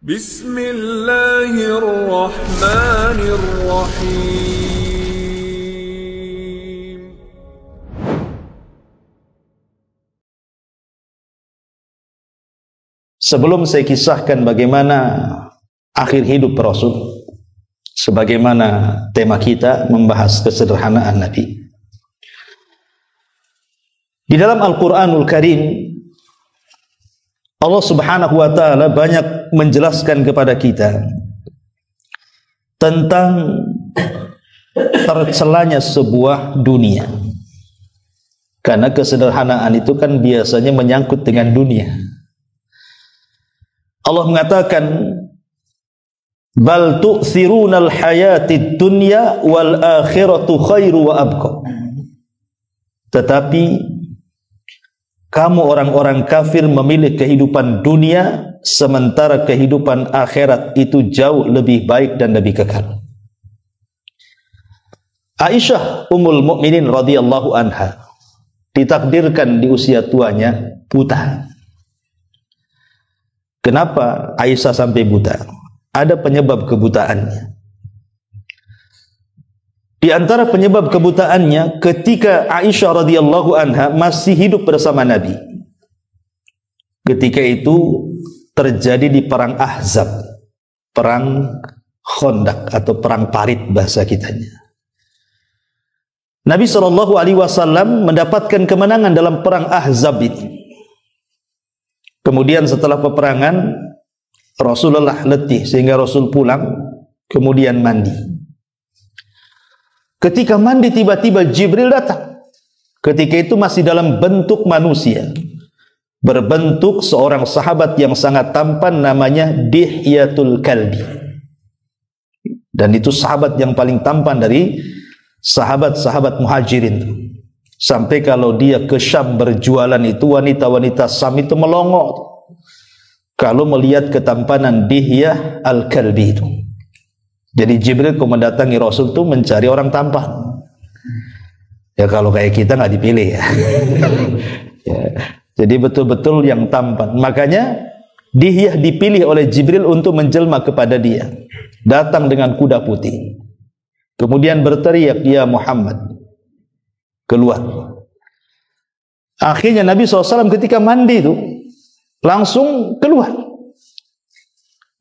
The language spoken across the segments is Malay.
Bismillahirrahmanirrahim. Sebelum saya kisahkan bagaimana akhir hidup Rasul, sebagaimana tema kita membahas kesederhanaan Nabi. Di dalam Al-Quranul Karim, Allah Subhanahu wa Ta'ala banyak menjelaskan kepada kita tentang tercelanya sebuah dunia. Karena kesederhanaan itu kan biasanya menyangkut dengan dunia. Allah mengatakan, bal tu'thirunal hayatid dunya wal akhiratu khairu wa abqa. Tetapi kamu orang-orang kafir memilih kehidupan dunia, sementara kehidupan akhirat itu jauh lebih baik dan lebih kekal. Aisyah Ummul Mukminin radhiyallahu anha ditakdirkan di usia tuanya buta. Kenapa Aisyah sampai buta? Ada penyebab kebutaannya. Di antara penyebab kebutaannya, ketika Aisyah radhiyallahu anha masih hidup bersama Nabi. Ketika itu terjadi di perang Ahzab, perang Khandaq atau perang Parit bahasa kitanya. Nabi SAW mendapatkan kemenangan dalam perang Ahzab ini. Kemudian setelah peperangan, Rasulullah letih sehingga Rasul pulang, kemudian mandi. Ketika mandi tiba-tiba Jibril datang. Ketika itu masih dalam bentuk manusia, berbentuk seorang sahabat yang sangat tampan, namanya Dihyatul Kalbi. Dan itu sahabat yang paling tampan dari sahabat-sahabat muhajirin. Sampai kalau dia ke Syam berjualan itu, wanita-wanita Syam itu melongo kalau melihat ketampanan Dihyah Al-Kalbi itu. Jadi Jibril kalau mendatangi Rasul itu mencari orang tampan. Ya kalau kayak kita nggak dipilih ya. Ya. Jadi betul-betul yang tampan. Makanya Dihyah dipilih oleh Jibril untuk menjelma kepada dia. Datang dengan kuda putih. Kemudian berteriak, "Ya Muhammad, keluar." Akhirnya Nabi SAW ketika mandi itu langsung keluar.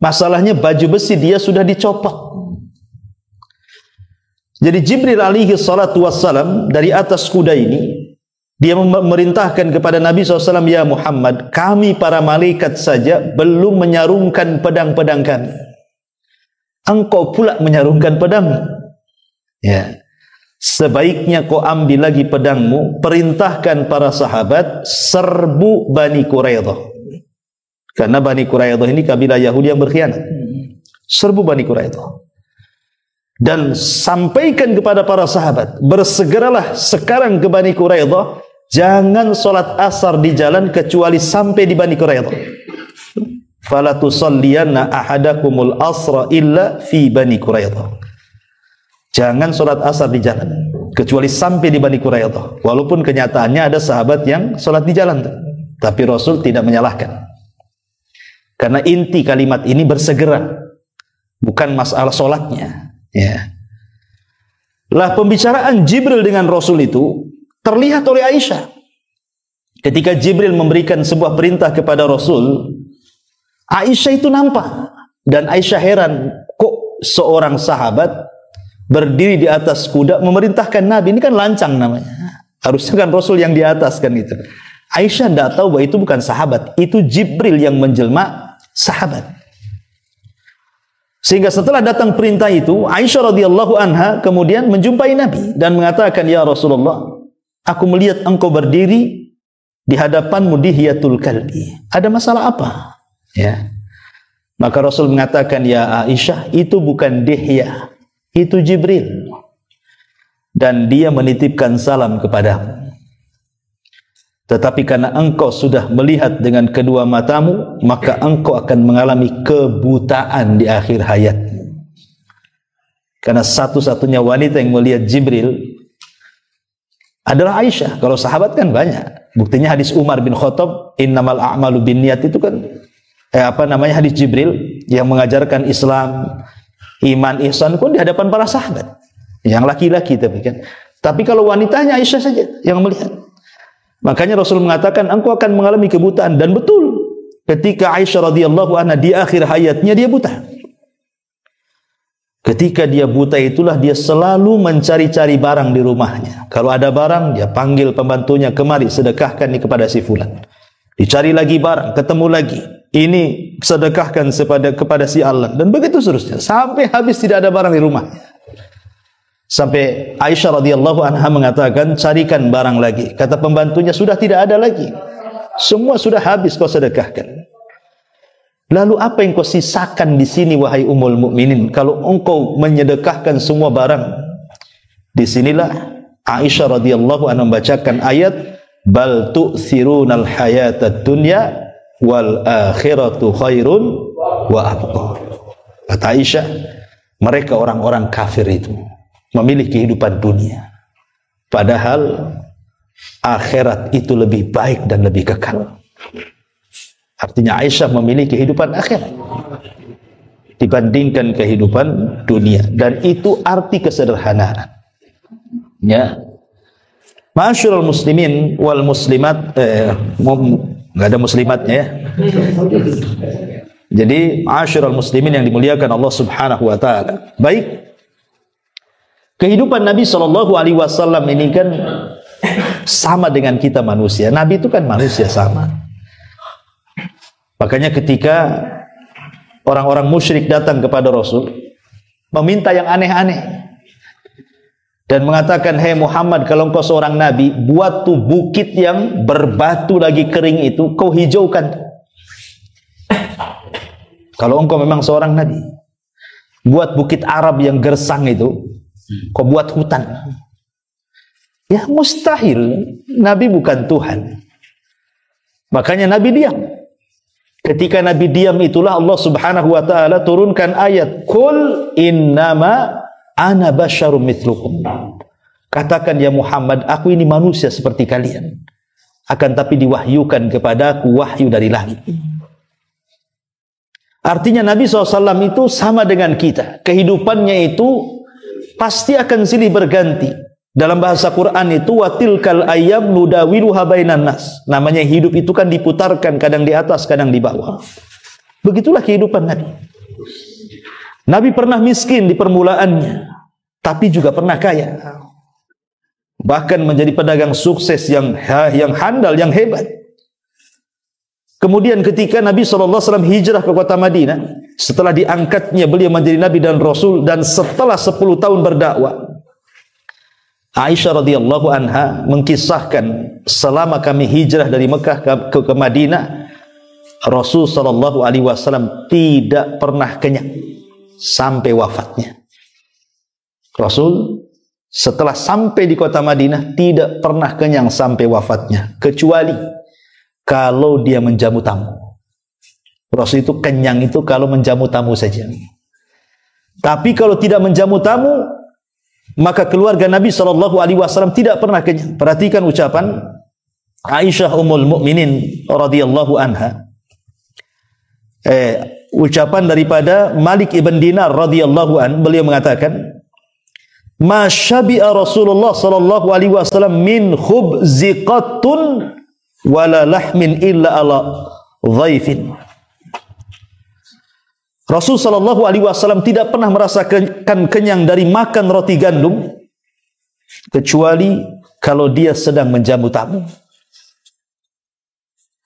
Masalahnya baju besi dia sudah dicopot. Jadi Jibril alaihi salatu wassalam dari atas kuda ini, dia memerintahkan kepada Nabi SAW, "Ya Muhammad, kami para malaikat saja belum menyarungkan pedang-pedang kami. Engkau pula menyarungkan pedangmu. Ya. Sebaiknya kau ambil lagi pedangmu, perintahkan para sahabat serbu Bani Quraidah." Karena Bani Quraidah ini kabilah Yahudi yang berkhianat. Serbu Bani Quraidah. Dan sampaikan kepada para sahabat, bersegeralah sekarang ke Bani Quraidah, jangan sholat asar di jalan kecuali sampai di Bani Quraidah. Fala tusalliyanna ahadakumul asra illa fi Bani Quraidah. Jangan sholat asar di jalan kecuali sampai di Bani Quraidah. Walaupun kenyataannya ada sahabat yang sholat di jalan, tapi Rasul tidak menyalahkan. Karena inti kalimat ini bersegera, bukan masalah sholatnya. Ya. Lah pembicaraan Jibril dengan Rasul itu terlihat oleh Aisyah. Ketika Jibril memberikan sebuah perintah kepada Rasul, Aisyah itu nampak. Dan Aisyah heran, kok seorang sahabat berdiri di atas kuda memerintahkan Nabi? Ini kan lancang namanya. Harusnya kan Rasul yang di atas kan gitu. Aisyah tidak tahu bahwa itu bukan sahabat, itu Jibril yang menjelma sahabat. Sehingga setelah datang perintah itu, Aisyah radhiyallahu anha kemudian menjumpai Nabi dan mengatakan, "Ya Rasulullah, aku melihat engkau berdiri di hadapanmu Dihyatul Kalbi. Ada masalah apa?" Ya. Maka Rasul mengatakan, "Ya Aisyah, itu bukan Dihyah, itu Jibril. Dan dia menitipkan salam kepadamu. Tetapi karena engkau sudah melihat dengan kedua matamu, maka engkau akan mengalami kebutaan di akhir hayatmu." Karena satu-satunya wanita yang melihat Jibril adalah Aisyah. Kalau sahabat kan banyak. Buktinya hadis Umar bin Khattab, "Innamal a'malu binniyat," itu kan hadis Jibril, yang mengajarkan Islam, iman, ihsan pun di hadapan para sahabat. Yang laki-laki tapi kan. Tapi kalau wanitanya Aisyah saja yang melihat. Makanya Rasul mengatakan engkau akan mengalami kebutaan, dan betul ketika Aisyah radhiyallahu anha di akhir hayatnya dia buta. Ketika dia buta itulah dia selalu mencari-cari barang di rumahnya. Kalau ada barang dia panggil pembantunya, kemari sedekahkan ini kepada si fulan. Dicari lagi barang, ketemu lagi. Ini sedekahkan kepada si Allah, dan begitu seterusnya sampai habis tidak ada barang di rumahnya. Sampai Aisyah radhiyallahu anha mengatakan, carikan barang lagi. Kata pembantunya, sudah tidak ada lagi. Semua sudah habis kau sedekahkan. Lalu apa yang kau sisakan di sini wahai Ummul Mukminin kalau engkau menyedekahkan semua barang? Disinilah Aisyah radhiyallahu anha membacakan ayat, bal tu'thirunal hayatad dunya wal akhiratu khairun wa abqa. Kata Aisyah, mereka orang-orang kafir itu memilih kehidupan dunia, padahal akhirat itu lebih baik dan lebih kekal. Artinya Aisyah memilih kehidupan akhirat dibandingkan kehidupan dunia, dan itu arti kesederhanaan. Ya, ma'asyiral muslimin wal muslimat, nggak ada muslimatnya ya. Jadi ma'asyiral muslimin yang dimuliakan Allah Subhanahu wa taala. Baik. Kehidupan Nabi SAW ini kan sama dengan kita manusia. Nabi itu kan manusia sama. Makanya ketika orang-orang musyrik datang kepada Rasul meminta yang aneh-aneh dan mengatakan, "Hei Muhammad, kalau engkau seorang nabi, buat tuh bukit yang berbatu lagi kering itu kau hijaukan. Kalau engkau memang seorang nabi, buat bukit Arab yang gersang itu kau buat hutan." Ya mustahil, Nabi bukan Tuhan. Makanya Nabi diam. Ketika Nabi diam itulah Allah Subhanahu wa taala turunkan ayat, "Qul innama ana basyarum mithlukum." Katakan ya Muhammad, aku ini manusia seperti kalian. Akan tapi diwahyukan kepadaku wahyu dari langit. Artinya Nabi SAW itu sama dengan kita. Kehidupannya itu pasti akan silih berganti. Dalam bahasa Quran itu watilkal ayyam nudawiluha bainan nas. Namanya hidup itu kan diputarkan, kadang di atas, kadang di bawah. Begitulah kehidupan Nabi. Nabi pernah miskin di permulaannya, tapi juga pernah kaya. Bahkan menjadi pedagang sukses yang handal, yang hebat. Kemudian ketika Nabi SAW hijrah ke kota Madinah, setelah diangkatnya beliau menjadi Nabi dan Rasul, dan setelah 10 tahun berdakwah, Aisyah radhiyallahu anha mengkisahkan, selama kami hijrah dari Mekah ke Madinah, Rasul sallallahu alaihi wasallam tidak pernah kenyang sampai wafatnya. Rasul setelah sampai di kota Madinah tidak pernah kenyang sampai wafatnya, kecuali kalau dia menjamu tamu. Rasul itu kenyang itu kalau menjamu tamu saja. Tapi kalau tidak menjamu tamu, maka keluarga Nabi SAW tidak pernah kenyang. Perhatikan ucapan Aisyah Ummul Mukminin radhiyallahu anha. Ucapan daripada Malik ibn Dinar radhiyallahu an, beliau mengatakan, "Ma syabi'a Rasulullah sallallahu alaihi wasallam min khubzi qattun wala lahmin illa ala dhaifin." Rasul sallallahu alaihi wasallam tidak pernah merasakan kenyang dari makan roti gandum kecuali kalau dia sedang menjamu tamu.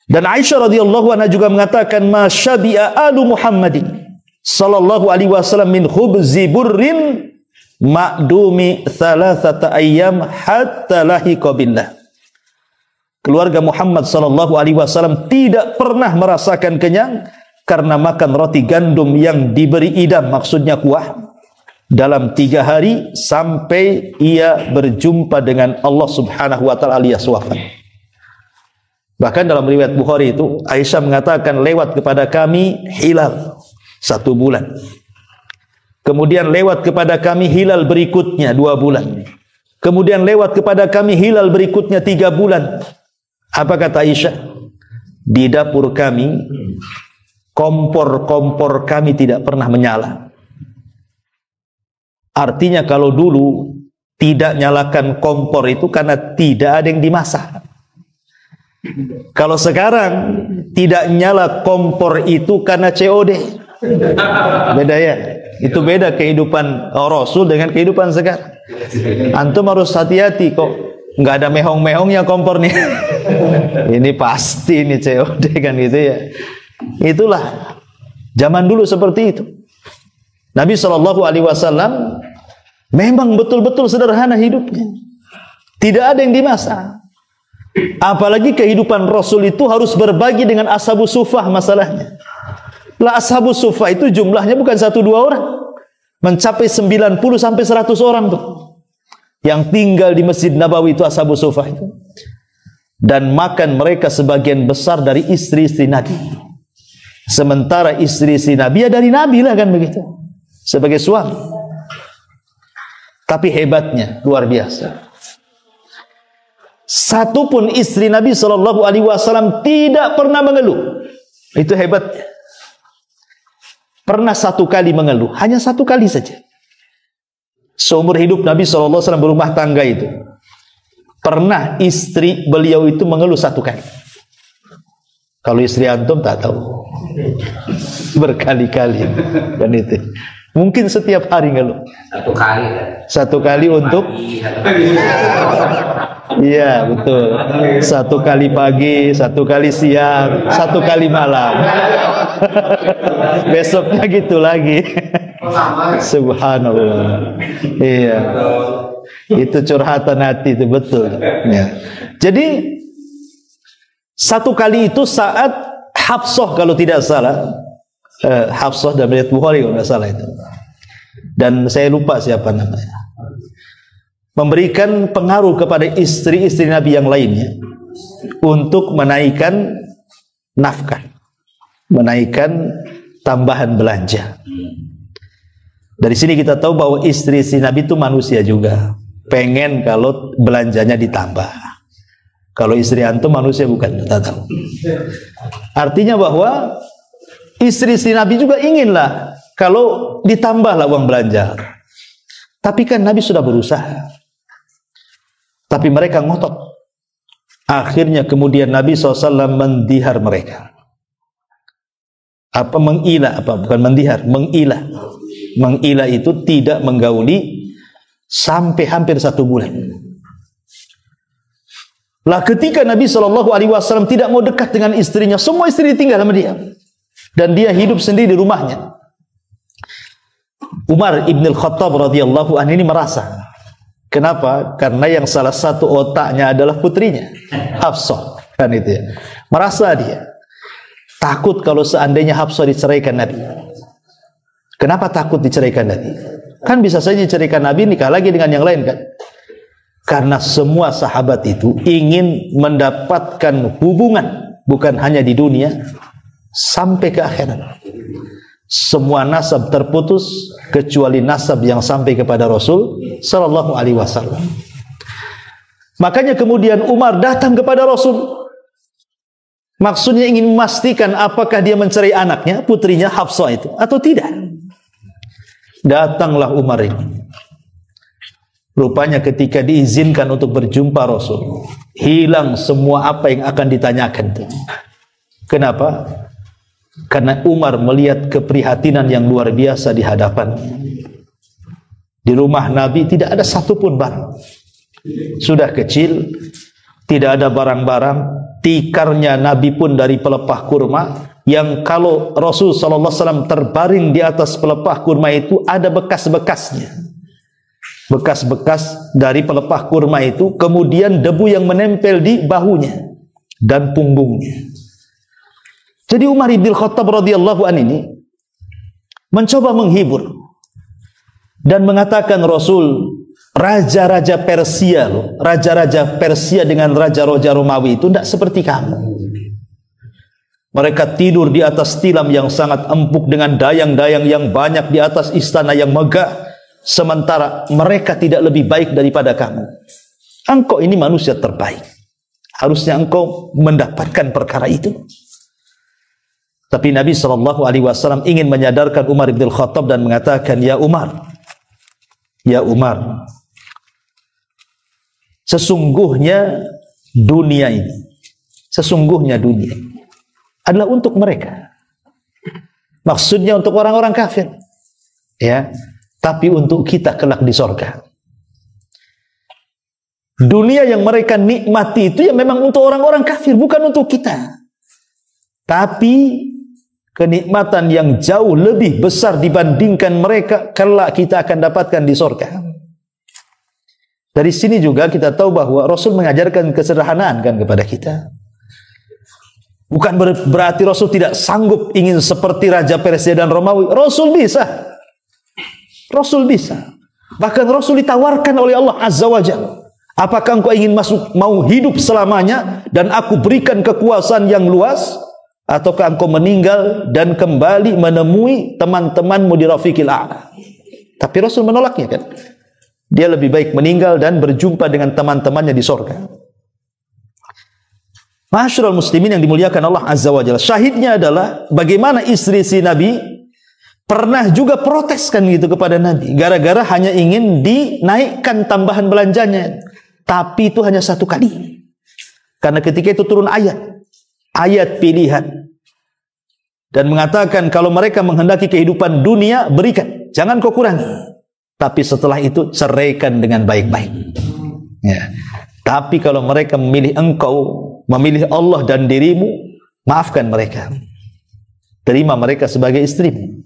Dan Aisyah radhiyallahu anha juga mengatakan, "Ma syabi'a alu Muhammadin sallallahu alaihi wasallam min khubzi burrin ma'dumi thalathata ayyam hatta lahiqa billah." Keluarga Muhammad sallallahu alaihi wasallam tidak pernah merasakan kenyang karena makan roti gandum yang diberi idam, maksudnya kuah, dalam 3 hari sampai ia berjumpa dengan Allah Subhanahu wa taala alias wafat. Bahkan dalam riwayat Bukhari itu Aisyah mengatakan, lewat kepada kami hilal 1 bulan. Kemudian lewat kepada kami hilal berikutnya 2 bulan. Kemudian lewat kepada kami hilal berikutnya 3 bulan. Apa kata Aisyah? Di dapur kami kompor-kompor kami tidak pernah menyala. Artinya kalau dulu tidak nyalakan kompor itu karena tidak ada yang dimasak. Kalau sekarang tidak nyala kompor itu karena COD. Beda ya. Itu beda kehidupan Rasul dengan kehidupan sekarang. Antum harus hati-hati kok. Nggak ada mehong-mehongnya kompor nih. Ini pasti ini COD kan gitu ya. Itulah zaman dulu seperti itu. Nabi SAW memang betul-betul sederhana hidupnya. Tidak ada yang dimasak. Apalagi kehidupan Rasul itu harus berbagi dengan ashabus suffah masalahnya. Lah ashabus suffah itu jumlahnya bukan 1-2 orang. Mencapai 90 sampai 100 orang tuh. Yang tinggal di Masjid Nabawi itu ashabus suffah itu. Dan makan mereka sebagian besar dari istri-istri Nabi. Sementara istri-istri Nabi ya dari Nabi lah kan begitu. Sebagai suami. Tapi hebatnya luar biasa. Satu pun istri Nabi SAW tidak pernah mengeluh. Itu hebatnya. Pernah 1 kali mengeluh, hanya 1 kali saja. Seumur hidup Nabi SAW berumah tangga itu, pernah istri beliau itu mengeluh 1 kali. Kalau istri antum tak tahu, berkali-kali kan itu. Mungkin setiap hari ngeluh. 1 kali. 1 kali untuk iya betul. 1 kali pagi, 1 kali siang, 1 kali malam. Besoknya gitu lagi. Subhanallah. Iya. Itu curhatan hati itu betul. Ya. Jadi 1 kali itu saat Hafsah kalau tidak salah. Hafsah dan riwayat Bukhari kalau tidak salah itu. Dan saya lupa siapa namanya. Memberikan pengaruh kepada istri-istri Nabi yang lainnya untuk menaikkan nafkah, menaikkan tambahan belanja. Dari sini kita tahu bahwa istri-istri Nabi itu manusia juga, pengen kalau belanjanya ditambah. Kalau istri antum manusia bukan, kita tahu. Artinya bahwa istri-istri Nabi juga inginlah kalau ditambahlah uang belanja. Tapi kan Nabi sudah berusaha. Tapi mereka ngotot. Akhirnya kemudian Nabi SAW mendihar mereka. Apa mengilah? Apa bukan mendihar? Mengilah. Mengilah itu tidak menggauli sampai hampir 1 bulan. Lah ketika Nabi SAW tidak mau dekat dengan istrinya, semua istri ditinggal sama dia. Dan dia hidup sendiri di rumahnya. Umar ibn al-Khattab radhiyallahu anhu ini merasa. Kenapa? Karena yang salah satu otaknya adalah putrinya, Hafsah. Kan itu ya. Merasa dia takut kalau seandainya Hafsah diceraikan Nabi. Kenapa takut diceraikan Nabi? Kan bisa saja diceraikan Nabi, nikah lagi dengan yang lain kan? Karena semua sahabat itu ingin mendapatkan hubungan bukan hanya di dunia sampai ke akhirat. Semua nasab terputus kecuali nasab yang sampai kepada Rasul sallallahu alaihi wasallam. Makanya kemudian Umar datang kepada Rasul. Maksudnya ingin memastikan apakah dia mencerai anaknya, putrinya Hafsah itu atau tidak. Datanglah Umar ini. Rupanya ketika diizinkan untuk berjumpa Rasul, hilang semua apa yang akan ditanyakan. Kenapa? Karena Umar melihat keprihatinan yang luar biasa di hadapan. Di rumah Nabi tidak ada satupun barang. Sudah kecil, tidak ada barang-barang. Tikarnya Nabi pun dari pelepah kurma, yang kalau Rasul SAW terbaring di atas pelepah kurma itu ada bekas-bekasnya. Bekas-bekas dari pelepah kurma itu, kemudian debu yang menempel di bahunya dan punggungnya. Jadi Umar ibn Khattab radhiyallahu anhu ini mencoba menghibur dan mengatakan Rasul, raja-raja Persia loh, raja-raja Persia dengan raja-raja Romawi itu tidak seperti kamu. Mereka tidur di atas tilam yang sangat empuk dengan dayang-dayang yang banyak di atas istana yang megah, sementara mereka tidak lebih baik daripada kamu. Engkau ini manusia terbaik, harusnya engkau mendapatkan perkara itu. Tapi Nabi SAW ingin menyadarkan Umar bin Khattab dan mengatakan, ya Umar, sesungguhnya dunia ini adalah untuk mereka. Maksudnya untuk orang-orang kafir, ya. Tapi untuk kita kelak di sorga. Dunia yang mereka nikmati itu ya memang untuk orang-orang kafir, bukan untuk kita. Tapi kenikmatan yang jauh lebih besar dibandingkan mereka kelak kita akan dapatkan di sorga. Dari sini juga kita tahu bahwa Rasul mengajarkan kesederhanaan kan kepada kita. Bukan berarti Rasul tidak sanggup ingin seperti Raja Persia dan Romawi. Rasul bisa. Bahkan Rasul ditawarkan oleh Allah Azza wa Jalla. Apakah engkau ingin mau hidup selamanya dan aku berikan kekuasaan yang luas, ataukah engkau meninggal dan kembali menemui teman-temanmu di Rafiqil A'la? Tapi Rasul menolaknya kan. Dia lebih baik meninggal dan berjumpa dengan teman-temannya di sorga. Ma'asyiral muslimin yang dimuliakan Allah Azza wa Jalla. Syahidnya adalah bagaimana istri si Nabi pernah juga protes kan gitu kepada Nabi. Gara-gara hanya ingin dinaikkan tambahan belanjanya. Tapi itu hanya satu kali. Karena ketika itu turun ayat pilihan. Dan mengatakan kalau mereka menghendaki kehidupan dunia, berikan. Jangan kau kurangi. Tapi setelah itu ceraikan dengan baik-baik. Ya. Tapi kalau mereka memilih engkau, memilih Allah dan dirimu, maafkan mereka. Terima mereka sebagai istrimu.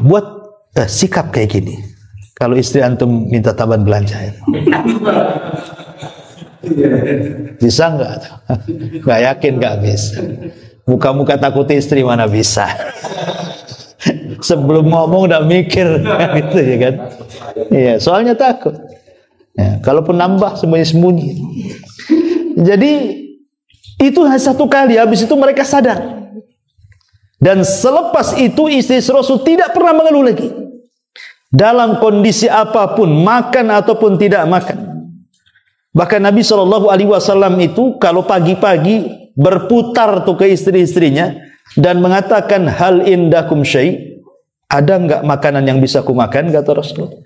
Buat sikap kayak gini. Kalau istri antum minta tambahan belanja, bisa nggak? Nggak yakin nggak bisa. Muka-muka takut istri mana bisa. Sebelum ngomong udah mikir, gitu ya kan? Iya, soalnya takut. Ya, kalaupun nambah sembunyi-sembunyi. Jadi itu hanya satu kali. Habis itu mereka sadar. Dan selepas itu istri Rasul tidak pernah mengeluh lagi. Dalam kondisi apapun, makan ataupun tidak makan. Bahkan Nabi SAW itu kalau pagi-pagi berputar tuh ke istri-istrinya dan mengatakan, hal indakum syai', ada enggak makanan yang bisa kumakan, kata Rasul.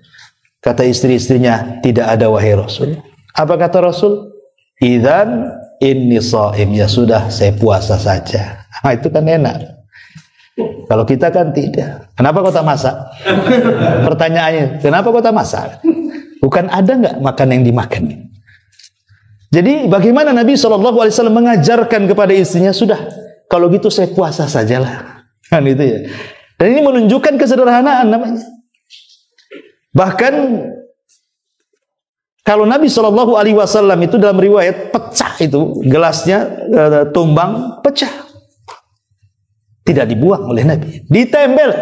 Kata istri-istrinya, tidak ada wahai Rasul. Apa kata Rasul? Idzan inni shaim, ya sudah saya puasa saja. Itu kan enak. Kalau kita kan tidak. Kenapa kau tak masak? Pertanyaannya, kenapa kau tak masak? Bukan ada enggak makan yang dimakan? Jadi bagaimana Nabi SAW mengajarkan kepada istrinya, sudah, kalau gitu saya puasa sajalah. Kan itu ya. Dan ini menunjukkan kesederhanaan namanya. Bahkan kalau Nabi SAW itu dalam riwayat pecah itu gelasnya, tumbang pecah. Tidak dibuang oleh Nabi, ditempel.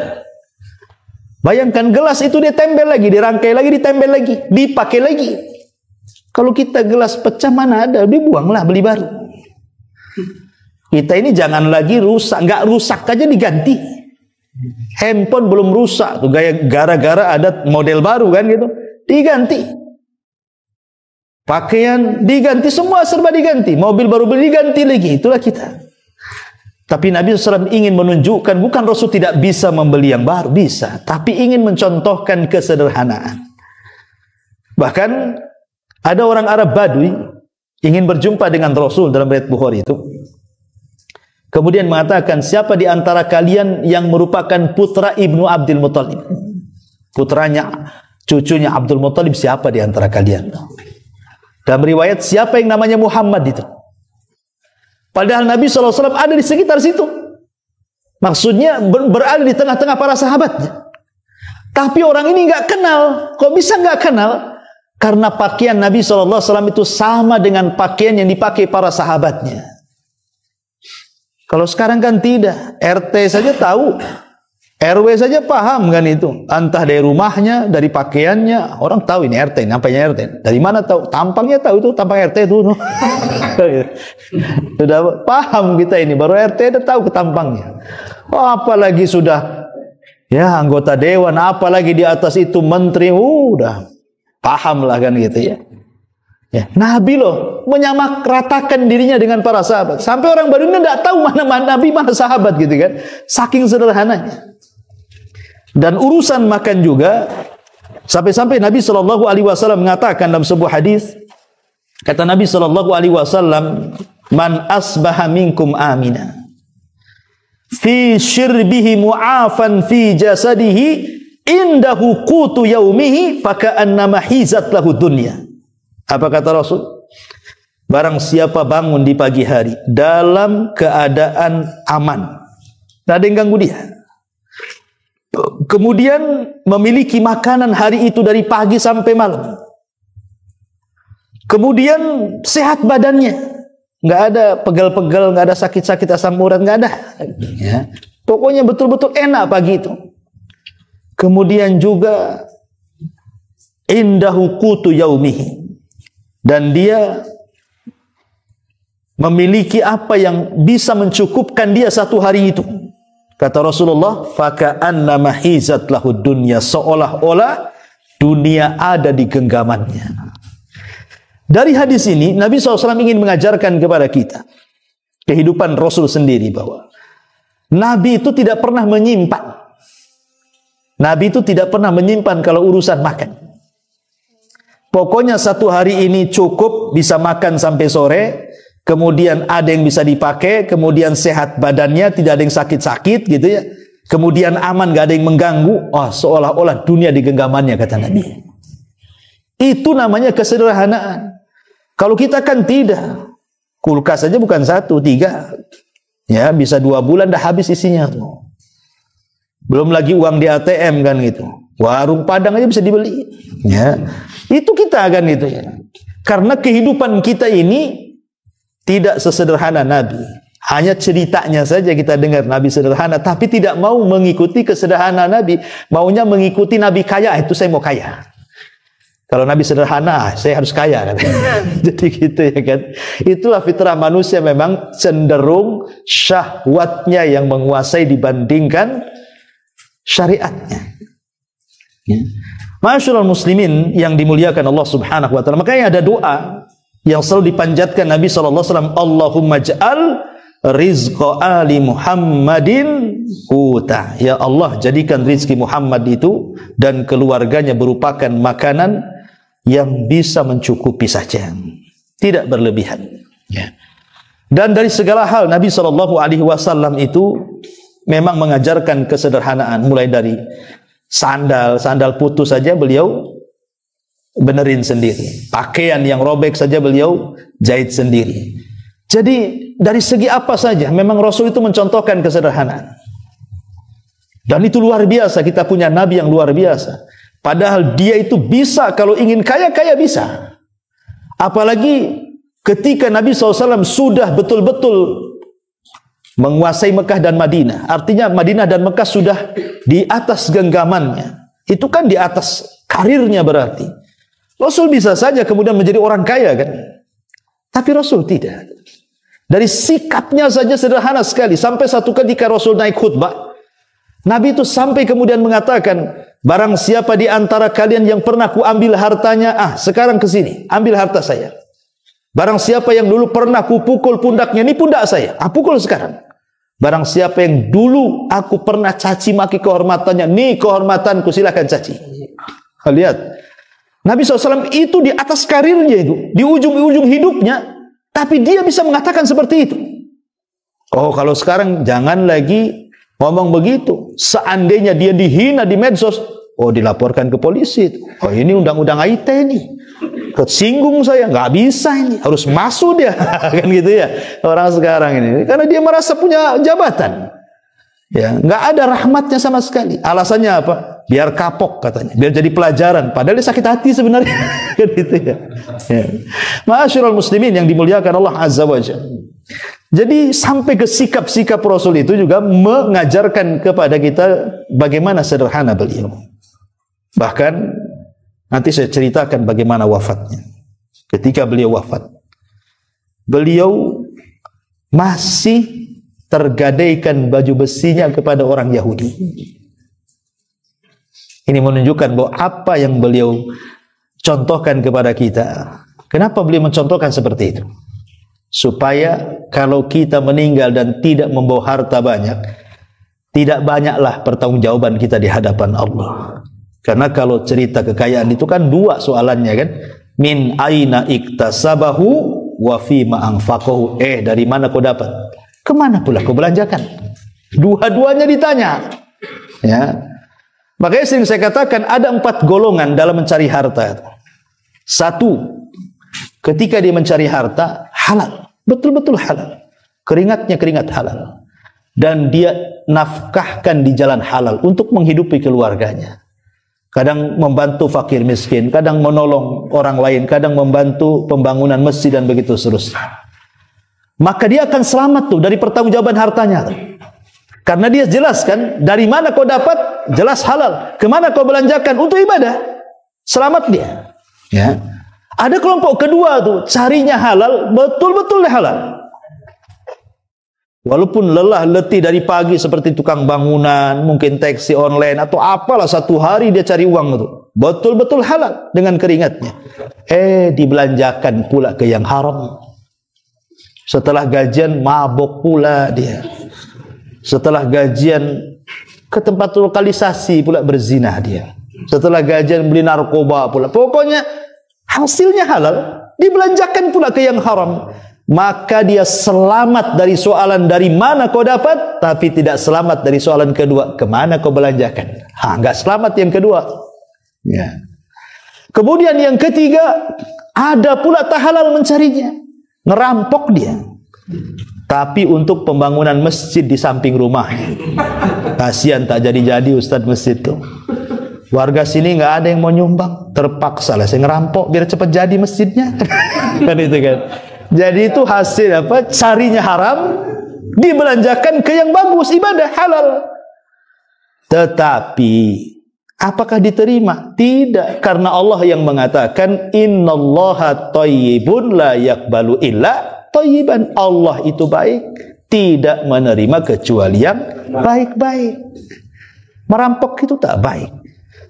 Bayangkan gelas itu ditempel lagi, dirangkai lagi, ditempel lagi, dipakai lagi. Kalau kita gelas pecah mana ada, dibuanglah, beli baru. Kita ini jangan lagi rusak, nggak rusak aja diganti. Handphone belum rusak tuh, gara-gara ada model baru kan gitu, diganti. Pakaian diganti, semua serba diganti. Mobil baru beli diganti lagi. Itulah kita. Tapi Nabi SAW ingin menunjukkan, bukan Rasul tidak bisa membeli yang baru, bisa. Tapi ingin mencontohkan kesederhanaan. Bahkan ada orang Arab Badui ingin berjumpa dengan Rasul dalam riwayat Bukhari itu. Kemudian mengatakan, siapa di antara kalian yang merupakan putra Ibnu Abdul Muttalib? Putranya, cucunya Abdul Muttalib, siapa di antara kalian? Dalam riwayat, siapa yang namanya Muhammad itu? Padahal Nabi SAW ada di sekitar situ. Maksudnya berada di tengah-tengah para sahabatnya. Tapi orang ini nggak kenal. Kok bisa nggak kenal? Karena pakaian Nabi SAW itu sama dengan pakaian yang dipakai para sahabatnya. Kalau sekarang kan tidak. RT saja tahu. RW saja paham kan itu. Entah dari rumahnya, dari pakaiannya. Orang tahu ini RT, nampaknya RT. Dari mana tahu? Tampangnya tahu itu, tampang RT itu. Sudah paham kita ini. Baru RT udah tahu ke tampangnya. Oh, apalagi sudah ya anggota dewan, apalagi di atas itu menteri. Udah paham lah kan gitu ya. Ya, Nabi loh menyamaratakan dirinya dengan para sahabat. Sampai orang Badui tidak tahu mana Nabi, mana sahabat gitu kan. Saking sederhananya. Dan urusan makan juga, sampai-sampai Nabi SAW mengatakan dalam sebuah hadis, kata Nabi SAW, man asbaha minkum amina fi syirbihi mu'afan fi jasadihi indahu qutu yaumihi faka'annama hizat lahu dunya. Apa kata Rasul? Barang siapa bangun di pagi hari dalam keadaan aman, tidak ada yang ganggu dia, kemudian memiliki makanan hari itu dari pagi sampai malam, kemudian sehat badannya, nggak ada pegal-pegal, nggak ada sakit-sakit asam urat, nggak ada, ya. Pokoknya betul-betul enak pagi itu. Kemudian juga indahu qutu yaumihi, dan dia memiliki apa yang bisa mencukupkan dia satu hari itu. Kata Rasulullah, faka'annama hizat lahu dunya, seolah-olah dunia ada di genggamannya. Dari hadis ini Nabi SAW ingin mengajarkan kepada kita kehidupan Rasul sendiri, bahwa Nabi itu tidak pernah menyimpan. Nabi itu tidak pernah menyimpan kalau urusan makan. Pokoknya satu hari ini cukup, bisa makan sampai sore, kemudian ada yang bisa dipakai, kemudian sehat badannya, tidak ada yang sakit-sakit gitu ya, kemudian aman, gak ada yang mengganggu. Oh, seolah-olah dunia di genggamannya, kata Nabi. Itu namanya kesederhanaan. Kalau kita kan tidak, kulkas saja bukan 1, 3, ya bisa 2 bulan dah habis isinya tuh. Belum lagi uang di ATM kan gitu. Warung Padang aja bisa dibeli, ya. Itu kita kan gitu ya. Karena kehidupan kita ini tidak sesederhana Nabi. Hanya ceritanya saja kita dengar Nabi sederhana, tapi tidak mau mengikuti kesederhanaan Nabi. Maunya mengikuti Nabi kaya, itu saya mau kaya. Kalau Nabi sederhana, saya harus kaya kan. Jadi gitu ya kan. Itulah fitrah manusia, memang cenderung syahwatnya yang menguasai dibandingkan syariatnya. Ya. Ma'asyiral muslimin yang dimuliakan Allah Subhanahu wa taala. Makanya ada doa yang selalu dipanjatkan Nabi sallallahu alaihi wasallam, Allahumma ja'al rizqa ali Muhammadin quta. Ya Allah, jadikan rizki Muhammad itu dan keluarganya merupakan makanan yang bisa mencukupi saja, tidak berlebihan. Ya. Dan dari segala hal Nabi sallallahu alaihi wasallam itu memang mengajarkan kesederhanaan, mulai dari sandal putus saja beliau benerin sendiri. Pakaian yang robek saja beliau jahit sendiri. Jadi dari segi apa saja memang Rasul itu mencontohkan kesederhanaan. Dan itu luar biasa, kita punya Nabi yang luar biasa. Padahal dia itu bisa, kalau ingin kaya bisa. Apalagi ketika Nabi SAW sudah betul-betul menguasai Mekah dan Madinah. Artinya Madinah dan Mekah sudah di atas genggamannya. Itu kan di atas karirnya berarti. Rasul bisa saja kemudian menjadi orang kaya kan. Tapi Rasul tidak. Dari sikapnya saja sederhana sekali. Sampai satu ketika Rasul naik khutbah, Nabi itu sampai kemudian mengatakan, barang siapa di antara kalian yang pernah kuambil hartanya, sekarang ke sini, ambil harta saya. Barang siapa yang dulu pernah kupukul pundaknya, ini pundak saya, pukul sekarang. Barang siapa yang dulu aku pernah caci maki kehormatannya, nih kehormatanku, silakan caci. Lihat, Nabi SAW itu di atas karirnya itu, di ujung-ujung hidupnya, tapi dia bisa mengatakan seperti itu. Oh, kalau sekarang jangan lagi ngomong begitu. Seandainya dia dihina di medsos, oh dilaporkan ke polisi. Oh ini undang-undang IT nih, kesinggung saya, nggak bisa ini, harus masuk dia. Kan gitu ya orang sekarang ini, karena dia merasa punya jabatan, ya nggak ada rahmatnya sama sekali. Alasannya apa? Biar kapok katanya, biar jadi pelajaran, padahal dia sakit hati sebenarnya. Kan gitu ya. Ma'asyiral muslimin yang dimuliakan Allah Azza wa Jalla. Jadi sampai ke sikap-sikap Rasul itu juga mengajarkan kepada kita bagaimana sederhana beliau. Bahkan nanti saya ceritakan bagaimana wafatnya. Ketika beliau wafat, beliau masih tergadaikan baju besinya kepada orang Yahudi. Ini menunjukkan bahwa apa yang beliau contohkan kepada kita, Kenapa beliau mencontohkan seperti itu? Supaya kalau kita meninggal dan tidak membawa harta banyak, tidak banyaklah pertanggungjawaban kita di hadapan Allah. Karena kalau cerita kekayaan itu kan dua soalannya kan, min aina iktasabahu wa fima anfaqahu. Dari mana kau dapat? Kemana pula kau belanjakan? Dua-duanya ditanya. Ya. Makanya sering saya katakan ada 4 golongan dalam mencari harta. 1, ketika dia mencari harta halal, betul-betul halal, keringatnya keringat halal, dan dia nafkahkan di jalan halal untuk menghidupi keluarganya. Kadang membantu fakir miskin, kadang menolong orang lain, kadang membantu pembangunan masjid dan begitu seterusnya. Maka dia akan selamat tuh dari pertanggungjawaban hartanya. Karena dia jelaskan dari mana kau dapat, jelas halal. Kemana kau belanjakan untuk ibadah, selamat dia. Ya. Ada kelompok kedua tuh, carinya halal, betul-betul halal. Walaupun lelah letih dari pagi seperti tukang bangunan, mungkin taksi online atau apalah, satu hari dia cari uang itu, betul-betul halal dengan keringatnya. Dibelanjakan pula ke yang haram. Setelah gajian mabok pula dia. Setelah gajian ke tempat lokalisasi pula berzina dia. Setelah gajian beli narkoba pula. Pokoknya hasilnya halal, dibelanjakan pula ke yang haram. Maka dia selamat dari soalan dari mana kau dapat, tapi tidak selamat dari soalan kedua, kemana kau belanjakan. Enggak selamat yang kedua. Ya. Kemudian yang ketiga, ada pula tak halal mencarinya, ngerampok dia. Tapi untuk pembangunan masjid di samping rumah. Kasihan tak jadi-jadi Ustadz masjid itu. Warga sini nggak ada yang mau nyumbang, terpaksa lah saya ngerampok biar cepat jadi masjidnya. Kan itu kan. Jadi itu hasil apa? Carinya haram, dibelanjakan ke yang bagus, ibadah halal. Tetapi apakah diterima? Tidak, karena Allah yang mengatakan innallaha thayyibun la yaqbalu illa thayyiban. Allah itu baik, tidak menerima kecuali yang baik-baik. Merampok itu tak baik.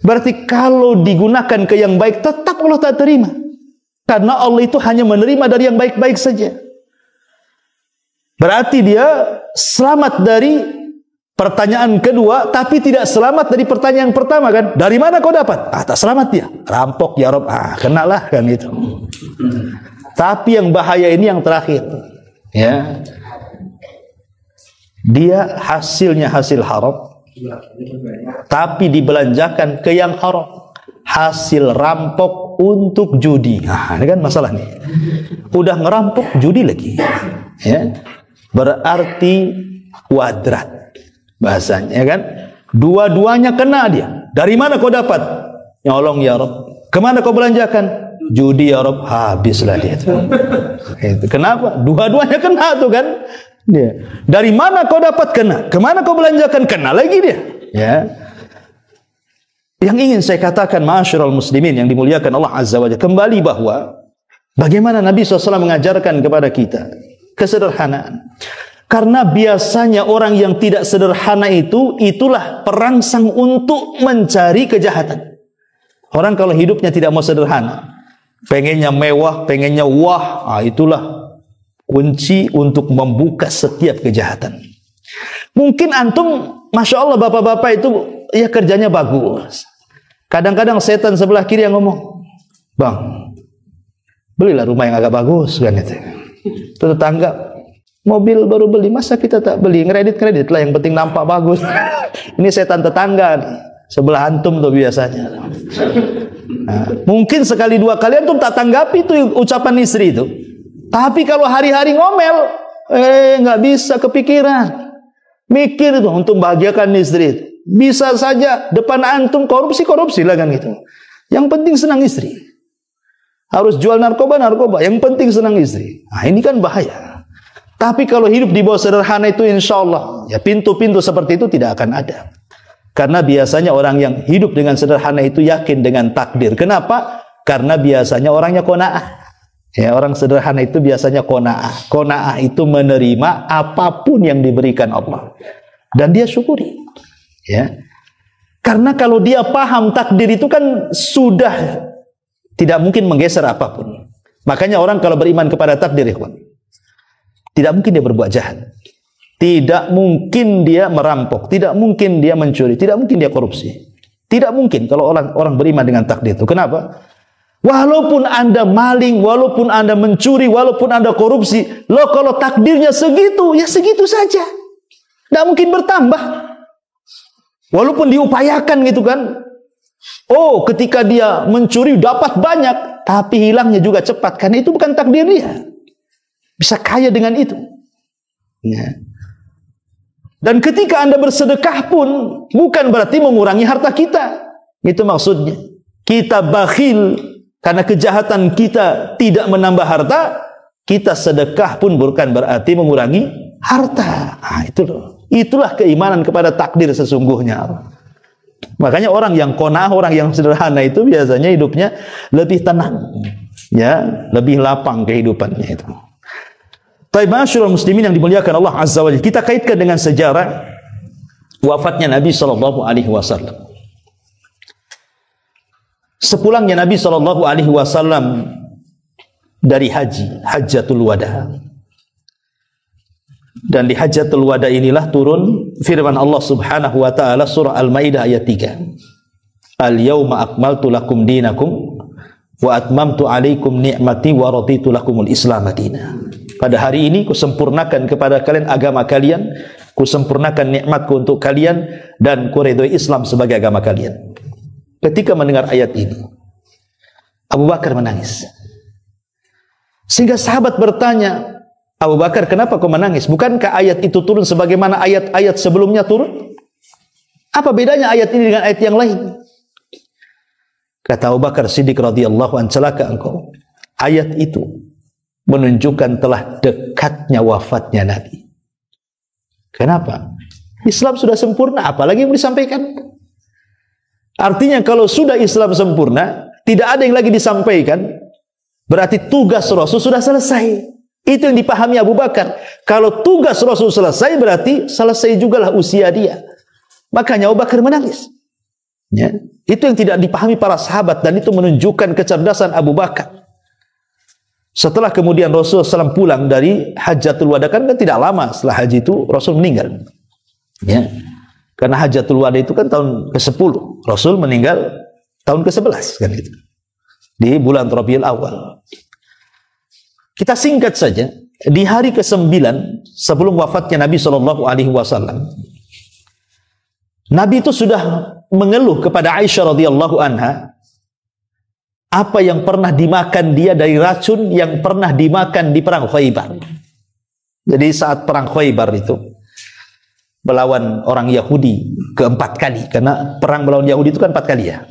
Berarti kalau digunakan ke yang baik tetap Allah tak terima. Karena Allah itu hanya menerima dari yang baik-baik saja. Berarti dia selamat dari pertanyaan kedua, tapi tidak selamat dari pertanyaan pertama kan? Dari mana kau dapat? Tak selamat dia. Rampok ya Rob. Kenalah kan itu. Tapi yang bahaya ini yang terakhir. Ya. Dia hasilnya hasil haram, tapi dibelanjakan ke yang haram. Hasil rampok untuk judi. Nah, ini kan masalah nih. Udah ngerampok judi lagi. Ya. Berarti kuadrat bahasanya kan. Dua-duanya kena dia. Dari mana kau dapat? Nyolong ya Rob. Kemana kau belanjakan? Judi ya Rob. Habislah dia itu. Kenapa? Dua-duanya kena tuh kan. Dia. Dari mana kau dapat? Kena. Kemana kau belanjakan? Kena lagi dia. Ya. Yang ingin saya katakan, ma'asyiral muslimin yang dimuliakan Allah Azza wa Jalla, kembali bahwa bagaimana Nabi SAW mengajarkan kepada kita kesederhanaan. Karena biasanya orang yang tidak sederhana itu, itulah perangsang untuk mencari kejahatan. Orang kalau hidupnya tidak mau sederhana, pengennya mewah, pengennya wah, itulah kunci untuk membuka setiap kejahatan. Mungkin antum, Masya Allah bapak-bapak itu ya kerjanya bagus. Kadang-kadang setan sebelah kiri yang ngomong, Bang, belilah rumah yang agak bagus kan itu. Tetangga, mobil baru beli, masa kita tak beli? Kredit lah, yang penting nampak bagus. Ini setan tetangga nih, sebelah antum tuh biasanya. Nah, mungkin sekali dua kali antum tak tanggapi tuh ucapan istri itu. Tapi kalau hari-hari ngomel, nggak bisa kepikiran. Mikir itu untuk bahagiakan istri itu. Bisa saja depan antum korupsi lah kan gitu. Yang penting senang istri. Harus jual narkoba, yang penting senang istri. Nah, ini kan bahaya. Tapi kalau hidup di bawah sederhana itu insya Allah, ya pintu-pintu seperti itu tidak akan ada. Karena biasanya orang yang hidup dengan sederhana itu yakin dengan takdir. Kenapa? Karena biasanya orangnya qanaah. Ya, orang sederhana itu biasanya qanaah. Qanaah itu menerima apapun yang diberikan Allah. Dan dia syukuri. Ya. Karena kalau dia paham takdir itu kan sudah tidak mungkin menggeser apapun. Makanya orang kalau beriman kepada takdir, ikhwan, tidak mungkin dia berbuat jahat. Tidak mungkin dia merampok, tidak mungkin dia mencuri, tidak mungkin dia korupsi. Tidak mungkin kalau orang beriman dengan takdir itu. Kenapa? Walaupun Anda maling, walaupun Anda mencuri, walaupun Anda korupsi, loh kalau takdirnya segitu, ya segitu saja. Tidak mungkin bertambah. Walaupun diupayakan gitu kan. Oh, ketika dia mencuri dapat banyak, tapi hilangnya juga cepat. Karena itu bukan takdir dia. Bisa kaya dengan itu. Ya. Dan ketika Anda bersedekah pun bukan berarti mengurangi harta kita. Itu maksudnya. Kita bakhil karena kejahatan kita tidak menambah harta, kita sedekah pun bukan berarti mengurangi harta. Nah, itulah keimanan kepada takdir sesungguhnya. Makanya orang yang qanaah, orang yang sederhana itu biasanya hidupnya lebih tenang, ya, lebih lapang kehidupannya itu. Taib ma'asyiral muslimin yang dimuliakan Allah Azza wa Jalla, kita kaitkan dengan sejarah wafatnya Nabi sallallahu alaihi wasallam. Sepulangnya Nabi sallallahu alaihi wasallam dari haji, Hajjatul Wada. Dan di Hajjatul Wada inilah turun firman Allah Subhanahu wa taala surah Al-Maidah ayat 3. Al-yauma akmaltu lakum dinakum wa atmamtu alaikum ni'mati wa raditu lakumul Islam madina. Pada hari ini kusempurnakan kepada kalian agama kalian, kusempurnakan nikmatku untuk kalian dan kuridhoi Islam sebagai agama kalian. Ketika mendengar ayat ini, Abu Bakar menangis. Sehingga sahabat bertanya, Abu Bakar, kenapa kau menangis? Bukankah ayat itu turun sebagaimana ayat-ayat sebelumnya turun? Apa bedanya ayat ini dengan ayat yang lain? Kata Abu Bakar Siddiq radhiyallahu anhu, celaka engkau. Ayat itu menunjukkan telah dekatnya wafatnya Nabi. Kenapa? Islam sudah sempurna, apalagi yang disampaikan? Artinya kalau sudah Islam sempurna, tidak ada yang lagi disampaikan, berarti tugas Rasul sudah selesai. Itu yang dipahami Abu Bakar. Kalau tugas Rasul selesai, berarti selesai jugalah usia dia. Makanya Abu Bakar menangis. Ya. Itu yang tidak dipahami para sahabat, dan itu menunjukkan kecerdasan Abu Bakar. Setelah kemudian Rasul SAW pulang dari Hajjatul Wada, kan tidak lama setelah haji itu Rasul meninggal. Ya. Karena Hajjatul Wada itu kan tahun ke-10. Rasul meninggal tahun ke-11 kan itu. Di bulan Rabiul Awal. Kita singkat saja, di hari ke-9 sebelum wafatnya Nabi SAW, Nabi itu sudah mengeluh kepada Aisyah radhiyallahu anha apa yang pernah dimakan dia dari racun yang pernah dimakan di perang Khaybar. Jadi saat perang Khaybar itu melawan orang Yahudi ke-4 kali, karena perang melawan Yahudi itu kan 4 kali ya.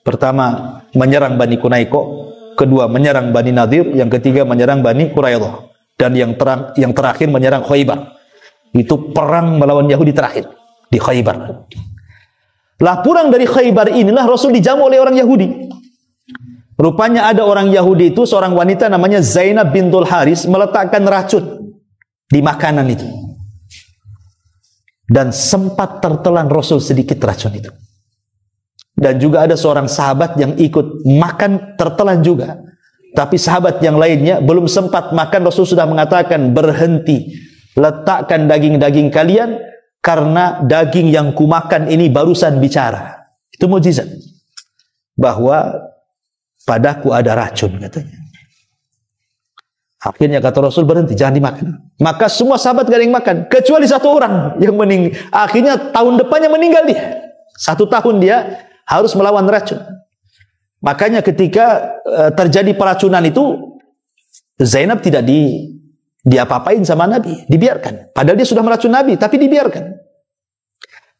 Pertama menyerang Bani Kunaiko, kedua menyerang Bani Nadir, yang ketiga menyerang Bani Quraidah, dan yang terakhir menyerang Khaybar. Itu perang melawan Yahudi terakhir di Khaybar. Lah pulang dari Khaybar inilah Rasul dijamu oleh orang Yahudi. Rupanya ada orang Yahudi itu, seorang wanita namanya Zainab bintul Haris, meletakkan racun di makanan itu. Dan sempat tertelan Rasul sedikit racun itu. Dan juga ada seorang sahabat yang ikut makan, tertelan juga. Tapi sahabat yang lainnya belum sempat makan, Rasul sudah mengatakan, berhenti, letakkan daging-daging kalian, karena daging yang kumakan ini barusan bicara. Itu mukjizat bahwa padaku ada racun, katanya. Akhirnya kata Rasul, berhenti, jangan dimakan. Maka semua sahabat gak ada yang makan, kecuali satu orang yang meninggal. Akhirnya tahun depannya meninggal dia. 1 tahun dia harus melawan racun. Makanya ketika terjadi peracunan itu, Zainab tidak diapa-apain sama Nabi, dibiarkan. Padahal dia sudah meracun Nabi, tapi dibiarkan.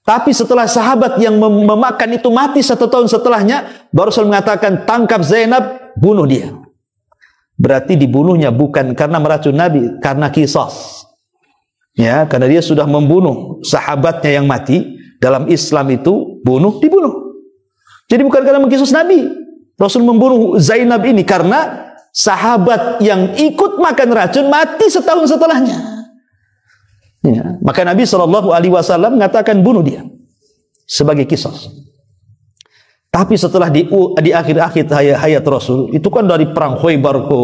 Tapi setelah sahabat yang memakan itu mati 1 tahun setelahnya, baru Rasul mengatakan, tangkap Zainab, bunuh dia. Berarti dibunuhnya bukan karena meracun Nabi, karena qisas. Ya, karena dia sudah membunuh sahabatnya yang mati. Dalam Islam itu dibunuh. Jadi bukan karena mengkisus Nabi. Rasul membunuh Zainab ini karena sahabat yang ikut makan racun mati 1 tahun setelahnya. Ya, maka Nabi SAW mengatakan bunuh dia sebagai qisas. Tapi setelah di akhir-akhir hayat Rasul, itu kan dari perang Khaybar ke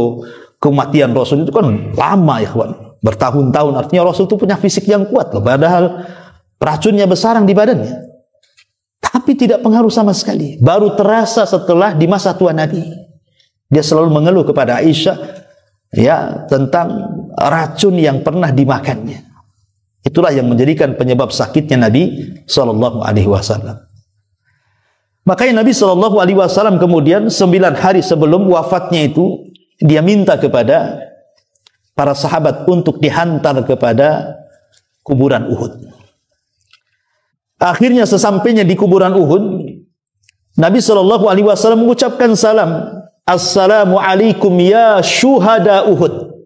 kematian Rasul itu kan lama ya kawan, bertahun-tahun. Artinya Rasul itu punya fisik yang kuat loh, padahal racunnya bersarang di badannya. Tapi tidak pengaruh sama sekali. Baru terasa setelah di masa tua Nabi. Dia selalu mengeluh kepada Aisyah ya tentang racun yang pernah dimakannya. Itulah yang menjadikan penyebab sakitnya Nabi sallallahu alaihi wasallam. Makanya Nabi sallallahu alaihi wasallam kemudian 9 hari sebelum wafatnya itu dia minta kepada para sahabat untuk dihantar kepada kuburan Uhud. Akhirnya sesampainya di kuburan Uhud, Nabi sallallahu alaihi wasallam mengucapkan salam, "Assalamu alaikum ya syuhada Uhud.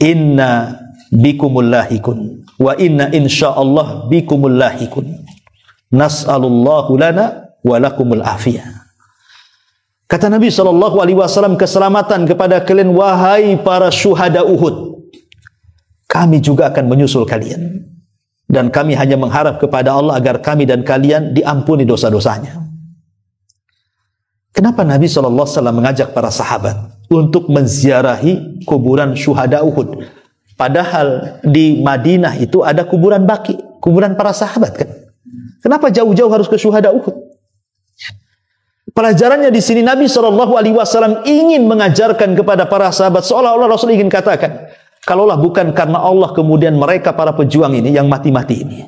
Inna bikumul lahikun wa inna insyaallah bikumul lahikun. Nas'alullahu lana wa lakumul afiyah." Kata Nabi sallallahu alaihi wasallam, keselamatan kepada kalian wahai para syuhada Uhud. Kami juga akan menyusul kalian. Dan kami hanya mengharap kepada Allah agar kami dan kalian diampuni dosa-dosanya. Kenapa Nabi SAW mengajak para sahabat untuk menziarahi kuburan syuhada Uhud? Padahal di Madinah itu ada kuburan Baqi, kuburan para sahabat kan? Kenapa jauh-jauh harus ke syuhada Uhud? Pelajarannya di sini Nabi SAW ingin mengajarkan kepada para sahabat, seolah-olah Rasul ingin katakan, kalaulah bukan karena Allah kemudian mereka para pejuang ini yang mati-mati ini,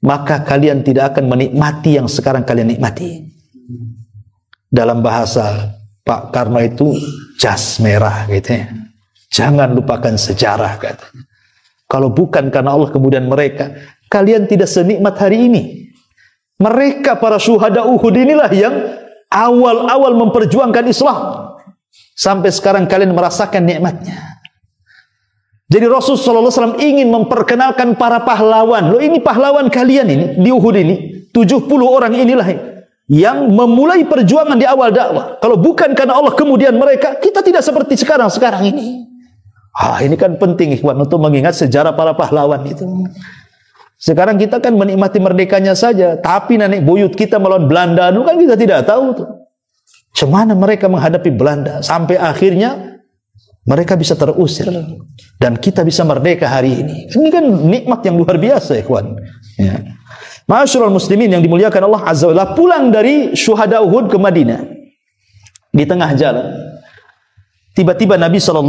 maka kalian tidak akan menikmati yang sekarang kalian nikmati. Dalam bahasa Pak Karno itu jas merah gitu ya. Jangan lupakan sejarah katanya. Kalau bukan karena Allah kemudian mereka, kalian tidak senikmat hari ini. Mereka para syuhada Uhud inilah yang awal-awal memperjuangkan Islam. Sampai sekarang kalian merasakan nikmatnya. Jadi Rasulullah SAW ingin memperkenalkan para pahlawan. Loh, ini pahlawan kalian ini di Uhud ini, 70 orang inilah yang memulai perjuangan di awal dakwah. Kalau bukan karena Allah kemudian mereka, kita tidak seperti sekarang ini. Ini kan penting ikhwan untuk mengingat sejarah para pahlawan itu. Sekarang kita kan menikmati merdekanya saja, tapi nenek buyut kita melawan Belanda dulu kan kita tidak tahu tuh. Cemana mereka menghadapi Belanda sampai akhirnya mereka bisa terusir dan kita bisa merdeka hari ini. Ini kan nikmat yang luar biasa ikhwan. Ya. Ma'asyiral muslimin yang dimuliakan Allah Azza wa Jalla, pulang dari syuhada Uhud ke Madinah. Di tengah jalan, tiba-tiba Nabi SAW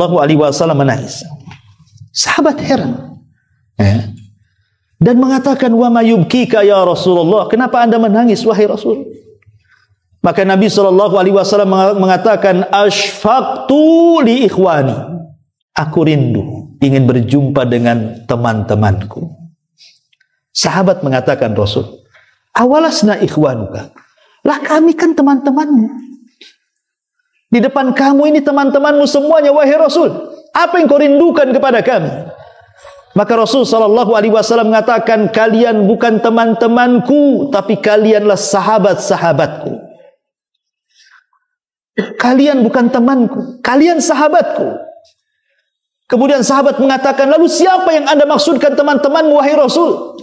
menangis. Sahabat heran. Ya. Dan mengatakan, "Wa ma yubkika ya Rasulullah?" Kenapa Anda menangis wahai Rasul? Maka Nabi SAW mengatakan, "Ashfaqtu li ikhwani." Aku rindu ingin berjumpa dengan teman-temanku. Sahabat mengatakan Rasul, "Awalasna ikhwanuka." Lah kami kan teman-temanmu. Di depan kamu ini teman-temanmu semuanya wahai Rasul. Apa yang kau rindukan kepada kami? Maka Rasul SAW mengatakan, "Kalian bukan teman-temanku, tapi kalianlah sahabat-sahabatku." Kalian bukan temanku, kalian sahabatku. Kemudian sahabat mengatakan, "Lalu siapa yang Anda maksudkan teman-temanmu wahai Rasul?"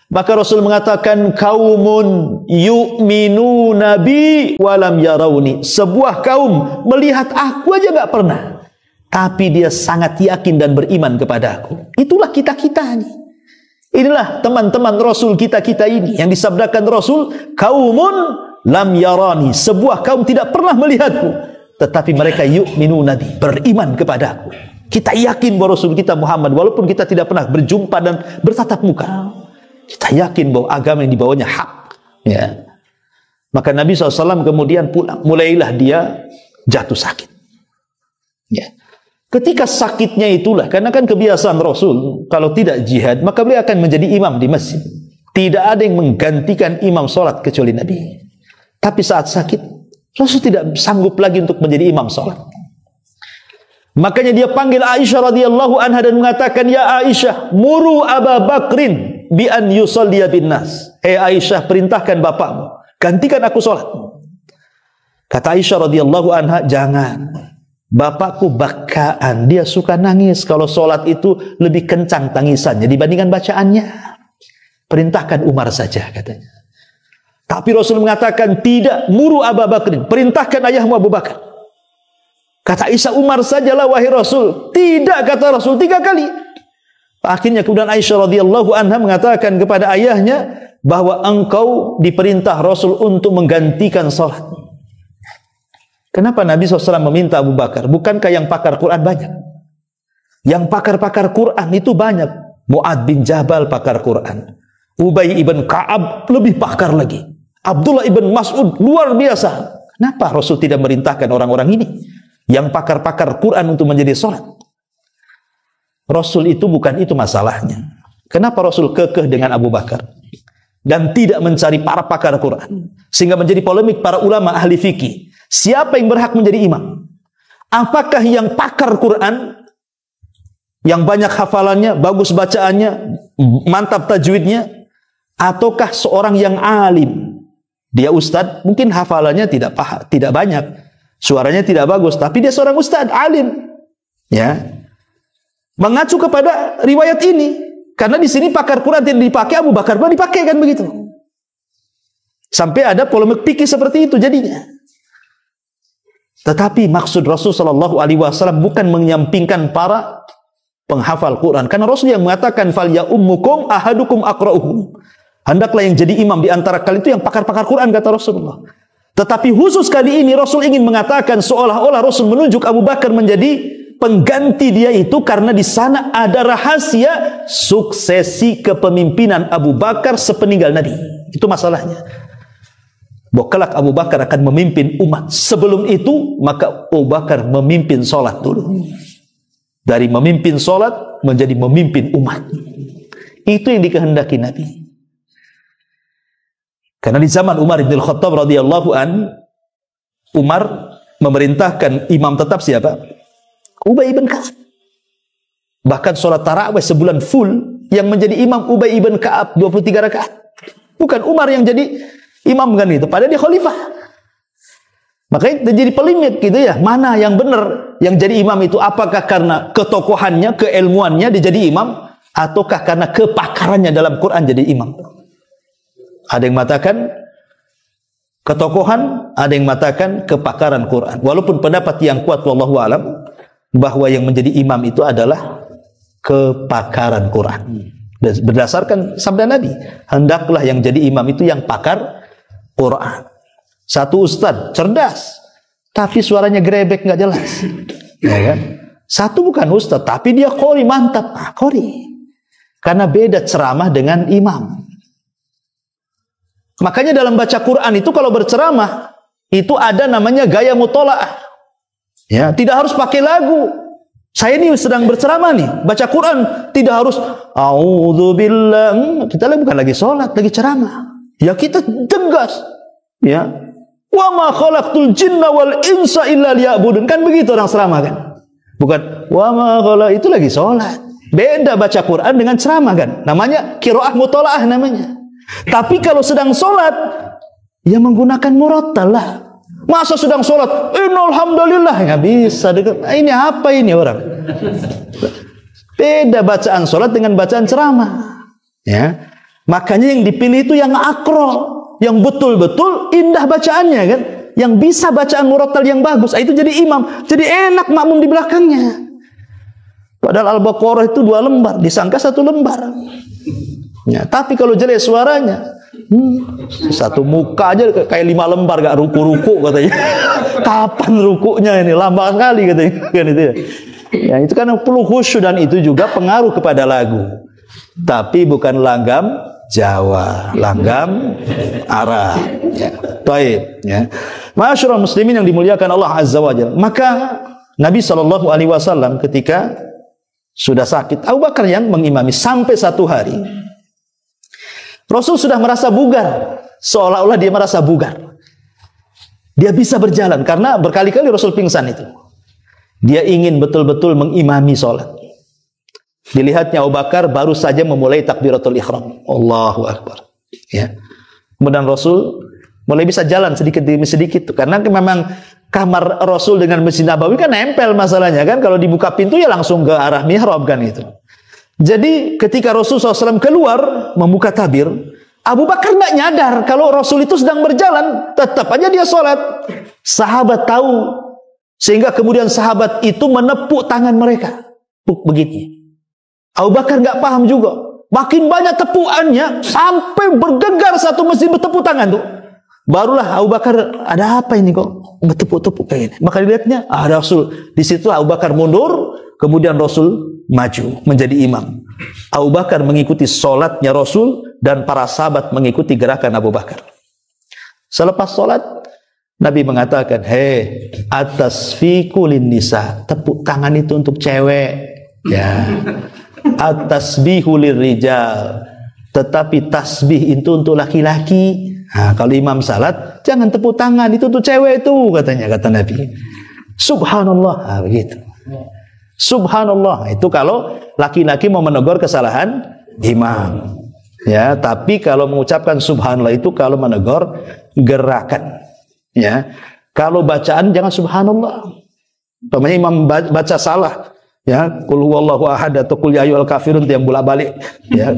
Maka Rasul mengatakan, "Kaumun yu'minuna bi walam yarawni." Sebuah kaum melihat aku aja gak pernah, tapi dia sangat yakin dan beriman kepada aku. Itulah kita-kita ini. Inilah teman-teman Rasul kita-kita ini yang disabdakan Rasul, "Kaumun lam yarani." Sebuah kaum tidak pernah melihatku, tetapi mereka yu'minuna bi, beriman kepadaku. Kita yakin bahwa Rasul kita Muhammad, walaupun kita tidak pernah berjumpa dan bertatap muka, kita yakin bahwa agama yang dibawanya hak. Ya. Maka Nabi SAW kemudian pulang. Mulailah dia jatuh sakit. Ya. Ketika sakitnya itulah, karena kan kebiasaan Rasul, kalau tidak jihad, maka beliau akan menjadi imam di masjid. Tidak ada yang menggantikan imam sholat kecuali Nabi. Tapi saat sakit, Rasul tidak sanggup lagi untuk menjadi imam sholat. Makanya dia panggil Aisyah radhiyallahu anha dan mengatakan, "Ya Aisyah, muru Aba Bakrin bi an yusalliya bin nas." Aisyah, perintahkan bapakmu, gantikan aku sholat. Kata Aisyah radhiyallahu anha, "Jangan. Bapakku bakaan, dia suka nangis. Kalau sholat itu lebih kencang tangisannya dibandingkan bacaannya. Perintahkan Umar saja," katanya. Tapi Rasul mengatakan, tidak, muru Abu Bakr, perintahkan ayahmu Abu Bakar. Kata Aisyah, Umar sajalah wahai Rasul. Tidak, kata Rasul, 3 kali. Akhirnya kemudian Aisyah radhiyallahu anha mengatakan kepada ayahnya bahwa engkau diperintah Rasul untuk menggantikan salat. Kenapa Nabi SAW meminta Abu Bakar? Bukankah yang pakar Quran banyak? Yang pakar-pakar Quran itu banyak. Mu'ad bin Jabal pakar Quran. Ubay ibn Ka'ab lebih pakar lagi. Abdullah ibn Mas'ud luar biasa. Kenapa Rasul tidak merintahkan orang-orang ini yang pakar-pakar Quran untuk menjadi sholat? Rasul itu bukan itu masalahnya. Kenapa Rasul kekeh dengan Abu Bakar dan tidak mencari para pakar Quran, sehingga menjadi polemik para ulama ahli fikih? Siapa yang berhak menjadi imam? Apakah yang pakar Quran, yang banyak hafalannya, bagus bacaannya, mantap tajwidnya, ataukah seorang yang alim? Dia ustadz, mungkin hafalannya tidak banyak, suaranya tidak bagus, tapi dia seorang ustadz, alim. Ya, mengacu kepada riwayat ini, karena di sini pakar Quran tidak dipakai, Abu Bakar pun dipakai, kan begitu. Sampai ada polemik fikih seperti itu jadinya. Tetapi maksud Rasul sallallahu alaihi wasallam bukan menyampingkan para penghafal Quran, karena Rasul yang mengatakan fal ya ummukum ahadukum aqra'uhum. Hendaklah yang jadi imam di antara kalian itu yang pakar-pakar Quran, kata Rasulullah. Tetapi khusus kali ini Rasul ingin mengatakan seolah-olah Rasul menunjuk Abu Bakar menjadi pengganti dia itu karena di sana ada rahasia suksesi kepemimpinan Abu Bakar sepeninggal Nabi. Itu masalahnya. Bahwa kelak Abu Bakar akan memimpin umat. Sebelum itu maka Abu Bakar memimpin sholat dulu. Dari memimpin sholat menjadi memimpin umat. Itu yang dikehendaki Nabi. Karena di zaman Umar bin Khattab radhiyallahu an, Umar memerintahkan imam tetap siapa? Ubay ibn Ka'ab. Bahkan sholat tarawih sebulan full yang menjadi imam Ubay ibn Ka'ab 23 rakaat. Bukan Umar yang jadi imam kan itu, padahal dia khalifah. Makanya jadi polemik gitu ya, mana yang benar yang jadi imam itu? Apakah karena ketokohannya, keilmuannya dia jadi imam, ataukah karena kepakarannya dalam Quran jadi imam? Ada yang mengatakan ketokohan, ada yang mengatakan kepakaran Quran. Walaupun pendapat yang kuat wallahu alam bahwa yang menjadi imam itu adalah kepakaran Quran. Berdasarkan sabda Nabi, hendaklah yang jadi imam itu yang pakar Quran. Satu ustaz cerdas, tapi suaranya grebek nggak jelas, ya kan? Satu bukan ustaz, tapi dia qori mantap, qori. Karena beda ceramah dengan imam. Makanya dalam baca Quran itu kalau berceramah itu ada namanya gaya mutola'ah. Ya, tidak harus pakai lagu. Saya ini sedang berceramah nih, baca Quran tidak harus a'udzubillah. Kita bukan lagi sholat, lagi ceramah. Ya kita tegas. Ya, wa ma khalaqtul jinna wal insa illa liya'budun. Kan begitu orang ceramah kan? Bukan wa ma khalaq, itu lagi sholat. Beda baca Quran dengan ceramah kan? Namanya qiraah mutola'ah namanya. Tapi kalau sedang sholat, ya menggunakan murattal lah. Masa sedang sholat, innalhamdulillah, nggak bisa. Ini apa ini orang? Beda bacaan sholat dengan bacaan ceramah. Ya, makanya yang dipilih itu yang akro, yang betul-betul indah bacaannya kan, yang bisa bacaan murattal yang bagus. Itu jadi imam, jadi enak makmum di belakangnya. Padahal Al-Baqarah itu 2 lembar, disangka 1 lembar. Ya, tapi kalau jelek suaranya, satu muka aja kayak 5 lembar, gak ruku-ruku katanya. Kapan rukunya ini? Lama sekali katanya. Kan itu ya. Ya, itu kan perlu khusyuk dan itu juga pengaruh kepada lagu. Tapi bukan langgam Jawa, langgam Arab. Ya, baik. Ya. Masyaallah muslimin yang dimuliakan Allah Azza wa Jalla. Maka Nabi SAW ketika sudah sakit, Abu Bakar yang mengimami sampai 1 hari. Rasul sudah merasa bugar, seolah-olah dia merasa bugar. Dia bisa berjalan karena berkali-kali Rasul pingsan itu. Dia ingin betul-betul mengimami sholat. Dilihatnya Abu Bakar baru saja memulai takbiratul ihram, Allahu Akbar. Ya. Kemudian Rasul mulai bisa jalan sedikit demi sedikit, karena memang kamar Rasul dengan Masjid Nabawi kan nempel masalahnya kan. Kalau dibuka pintu ya langsung ke arah mihrab kan itu. Jadi ketika Rasul SAW keluar membuka tabir, Abu Bakar tidak nyadar kalau Rasul itu sedang berjalan, tetap aja dia sholat. Sahabat tahu, sehingga kemudian sahabat itu menepuk tangan mereka. Begitu. Abu Bakar nggak paham juga. Makin banyak tepukannya, sampai bergegar satu masjid bertepuk tangan tuh. Barulah Abu Bakar, ada apa ini kok bertepuk-tepuk kayak ini? Maka dilihatnya, Rasul. Di situ Abu Bakar mundur, kemudian Rasul maju menjadi imam. Abu Bakar mengikuti sholatnya Rasul, dan para sahabat mengikuti gerakan Abu Bakar. Selepas sholat, Nabi mengatakan, hei, atas fikulin nisa, tepuk tangan itu untuk cewek, ya. Atas bihulir rijal, tetapi tasbih itu untuk laki-laki. Nah, kalau imam salat, jangan tepuk tangan, itu untuk cewek itu, katanya, kata Nabi. Subhanallah, begitu. Subhanallah, itu kalau laki-laki mau menegur kesalahan imam. Ya, tapi kalau mengucapkan subhanallah itu kalau menegur gerakan. Ya, kalau bacaan jangan subhanallah. Umpamanya imam baca salah, ya, qul huwallahu ahad atau qul ya ayyuhal kafirun yang bolak-balik, ya.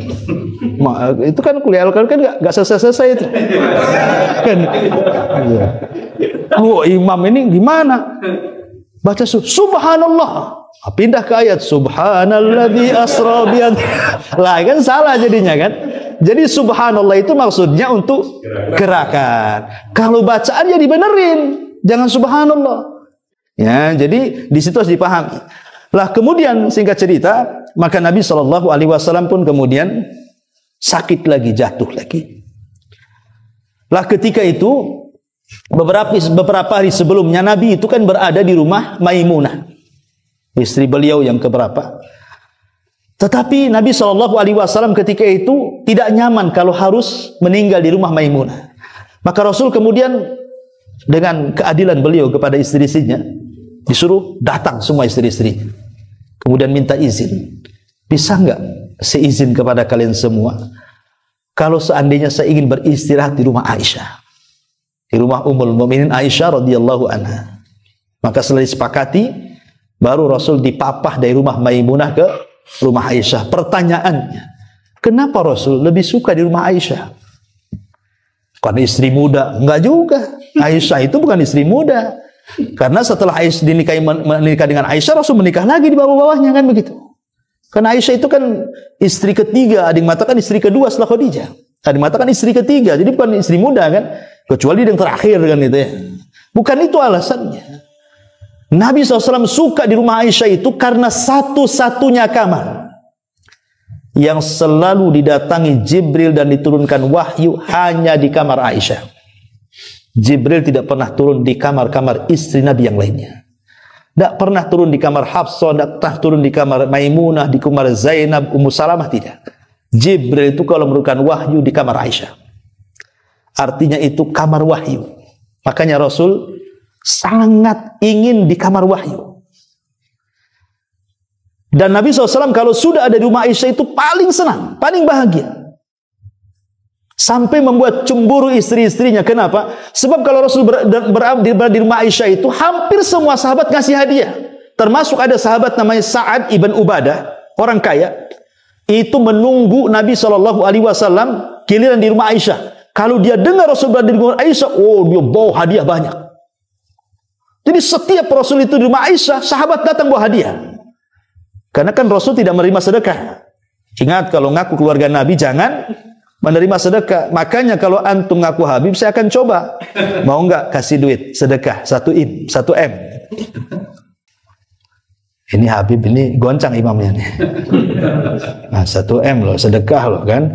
Itu kan qul ya ayyuhal kafirun kan enggak selesai itu. Kan. Ya. Imam ini gimana? Baca subhanallah. Pindah ke ayat subhanalladzi asra bi lah, kan salah jadinya kan. Jadi subhanallah itu maksudnya untuk gerakan. Kalau bacaan ya dibenerin, jangan subhanallah. Ya, jadi di situ harus dipahami. Lah kemudian singkat cerita, maka Nabi SAW pun kemudian sakit lagi, jatuh lagi. Lah ketika itu beberapa hari sebelumnya Nabi itu kan berada di rumah Maimunah, istri beliau yang keberapa. Tetapi Nabi SAW ketika itu tidak nyaman kalau harus meninggal di rumah Maimunah. Maka Rasul kemudian dengan keadilan beliau kepada istri-istrinya, disuruh datang semua istri-istrinya. Kemudian minta izin. Bisa enggak seizin kepada kalian semua, kalau seandainya saya ingin beristirahat di rumah Aisyah, di rumah Ummul Mukminin Aisyah radhiyallahu anha. Maka setelah disepakati, baru Rasul dipapah dari rumah Maimunah ke rumah Aisyah. Pertanyaannya, kenapa Rasul lebih suka di rumah Aisyah? Karena istri muda? Enggak juga. Aisyah itu bukan istri muda. Karena setelah Aisyah menikah dengan Aisyah, Rasul menikah lagi di bawah-bawahnya, kan begitu. Karena Aisyah itu kan istri ketiga, ada yang mengatakan istri kedua setelah Khadijah. Ada yang mengatakan istri ketiga, jadi bukan istri muda kan, kecuali yang terakhir kan itu ya. Bukan itu alasannya. Nabi SAW suka di rumah Aisyah itu karena satu-satunya kamar yang selalu didatangi Jibril dan diturunkan wahyu hanya di kamar Aisyah. Jibril tidak pernah turun di kamar-kamar istri Nabi yang lainnya. Tidak pernah turun di kamar Hafsah, tidak pernah turun di kamar Maimunah, di kamar Zainab, Ummu Salamah, tidak. Jibril itu kalau menurunkan wahyu di kamar Aisyah. Artinya itu kamar wahyu. Makanya Rasul sangat ingin di kamar wahyu. Dan Nabi SAW kalau sudah ada di rumah Aisyah itu paling senang, paling bahagia. Sampai membuat cemburu istri-istrinya. Kenapa? Sebab kalau Rasul berada di rumah Aisyah itu, hampir semua sahabat ngasih hadiah. Termasuk ada sahabat namanya Sa'ad ibn Ubadah, orang kaya. Itu menunggu Nabi SAW giliran di rumah Aisyah. Kalau dia dengar Rasul berada di rumah Aisyah, oh dia bawa hadiah banyak. Jadi setiap Rasul itu di rumah Aisyah, sahabat datang bawa hadiah. Karena kan Rasul tidak menerima sedekah. Ingat, kalau ngaku keluarga Nabi jangan menerima sedekah. Makanya kalau antum ngaku Habib, saya akan coba. Mau nggak kasih duit sedekah 1 M? Ini Habib ini goncang imamnya nih. Nah, 1 M loh, sedekah loh kan.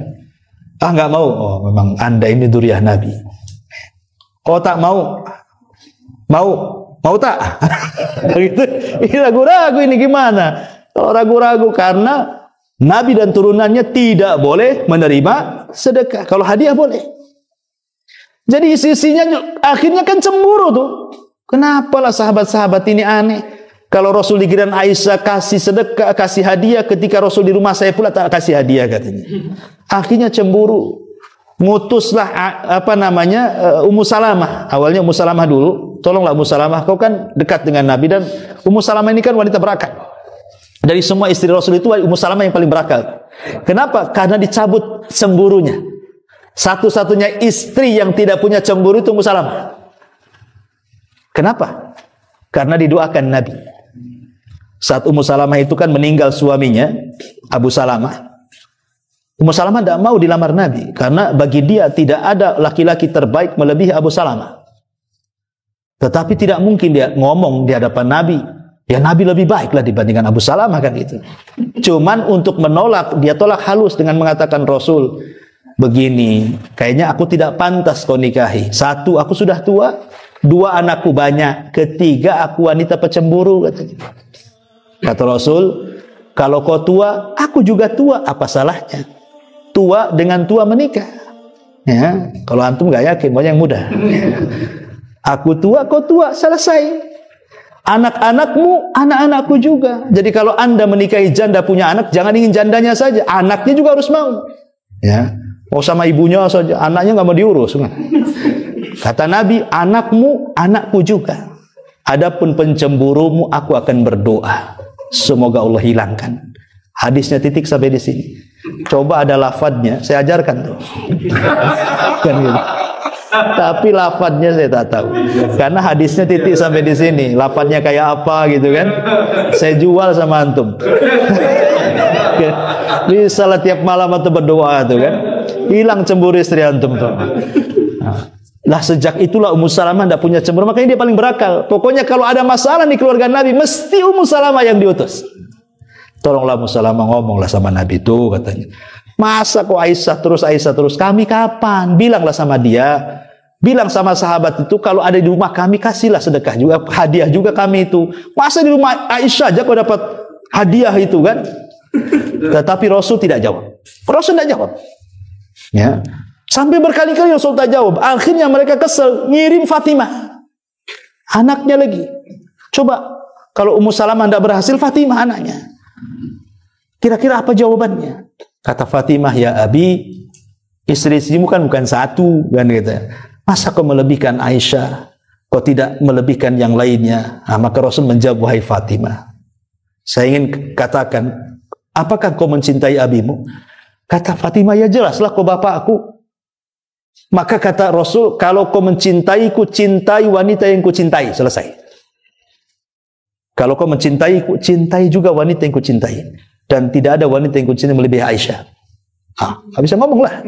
Ah nggak mau. Oh memang anda ini duriah Nabi. Oh tak mau. Mau tak? Gitu. Ini ragu-ragu ini gimana? Oh, ragu-ragu karena Nabi dan turunannya tidak boleh menerima sedekah. Kalau hadiah boleh. Jadi sisinya akhirnya kan cemburu tuh. Kenapalah sahabat-sahabat ini aneh. Kalau Rasul di giliran Aisyah kasih sedekah, kasih hadiah, ketika Rasul di rumah saya pula tak kasih hadiah katanya. Akhirnya cemburu. Ngutuslah Ummu Salamah. Awalnya Ummu Salamah dulu. Tolonglah Ummu Salamah, kau kan dekat dengan Nabi, dan Ummu Salamah ini kan wanita berakal. Dari semua istri Rasul itu Ummu Salamah yang paling berakal. Kenapa? Karena dicabut cemburunya. Satu-satunya istri yang tidak punya cemburu itu Ummu Salamah. Kenapa? Karena didoakan Nabi. Saat Ummu Salamah itu kan meninggal suaminya, Abu Salamah. Ummu Salamah tidak mau dilamar Nabi, karena bagi dia tidak ada laki-laki terbaik melebihi Abu Salamah. Tetapi tidak mungkin dia ngomong di hadapan Nabi, ya Nabi lebih baiklah dibandingkan Abu Salamah kan itu. Cuman untuk menolak, dia tolak halus dengan mengatakan, Rasul, begini, kayaknya aku tidak pantas kau nikahi. Satu, aku sudah tua. Dua, anakku banyak. Ketiga, aku wanita pecemburu. Kata Rasul, kalau kau tua, aku juga tua. Apa salahnya? Tua dengan tua menikah. Ya, kalau antum gak yakin, mau yang muda. Aku tua, kau tua, selesai. Anak-anakmu, anak-anakku juga. Jadi kalau anda menikahi janda punya anak, jangan ingin jandanya saja, anaknya juga harus mau. Ya, mau sama ibunya saja, anaknya nggak mau diurus. Kata Nabi, anakmu, anakku juga. Adapun pencemburumu, aku akan berdoa. Semoga Allah hilangkan. Hadisnya titik sampai di sini. Coba ada lafadznya, saya ajarkan tuh. Kan gitu. Tapi lafadznya saya tak tahu. Karena hadisnya titik sampai di sini. Lafadznya kayak apa gitu kan? Saya jual sama antum. Bisa lah tiap malam atau berdoa tuh kan. Hilang cemburu istri antum tuh. Lah sejak itulah Ummu Salamah tidak punya cemburu, makanya dia paling berakal. Pokoknya kalau ada masalah di keluarga Nabi, mesti Ummu Salamah yang diutus. Tolonglah Ummu Salamah, ngomonglah sama Nabi itu, katanya. Masa kok Aisyah terus, kami kapan? Bilanglah sama dia, bilang sama sahabat itu, kalau ada di rumah kami, kasihlah sedekah juga, hadiah juga kami itu. Masa di rumah Aisyah aja kok dapat hadiah itu kan? Tetapi Rasul tidak jawab. Rasul tidak jawab. Ya. Sampai berkali-kali Rasul tak jawab. Akhirnya mereka kesel, ngirim Fatimah, anaknya lagi. Coba kalau Ummu Salamah tidak berhasil, Fatimah anaknya. Kira-kira apa jawabannya? Kata Fatimah, ya Abi, istri-istrimu kan bukan satu, kan gitu. Masa kau melebihkan Aisyah, kau tidak melebihkan yang lainnya? Nah, maka Rasul menjawab, wahai Fatimah, saya ingin katakan, apakah kau mencintai abimu? Kata Fatimah, ya jelaslah kau bapakku. Maka kata Rasul, kalau kau mencintaiku, cintai wanita yang kucintai. Selesai. Kalau kau mencintaiku, cintai juga wanita yang kucintai. Dan tidak ada wanita yang kucintai melebihi Aisyah. Nggak bisa ngomong lah.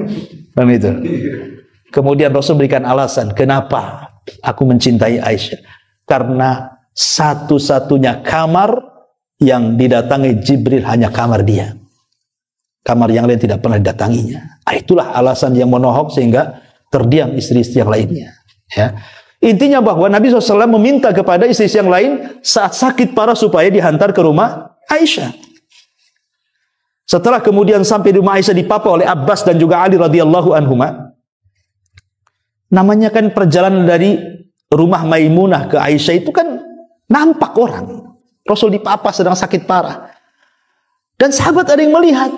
Dan itu. Kemudian Rasul berikan alasan, kenapa aku mencintai Aisyah? Karena satu-satunya kamar yang didatangi Jibril hanya kamar dia. Kamar yang lain tidak pernah didatanginya. Itulah alasan yang menohok sehingga terdiam istri-istri yang lainnya. Ya. Intinya bahwa Nabi SAW meminta kepada istri-istri yang lain saat sakit parah supaya dihantar ke rumah Aisyah. Setelah kemudian sampai di rumah Aisyah dipapa oleh Abbas dan juga Ali radhiyallahu anhuma. Namanya kan perjalanan dari rumah Maimunah ke Aisyah itu kan nampak orang. Rasul dipapa sedang sakit parah. Dan sahabat ada yang melihat.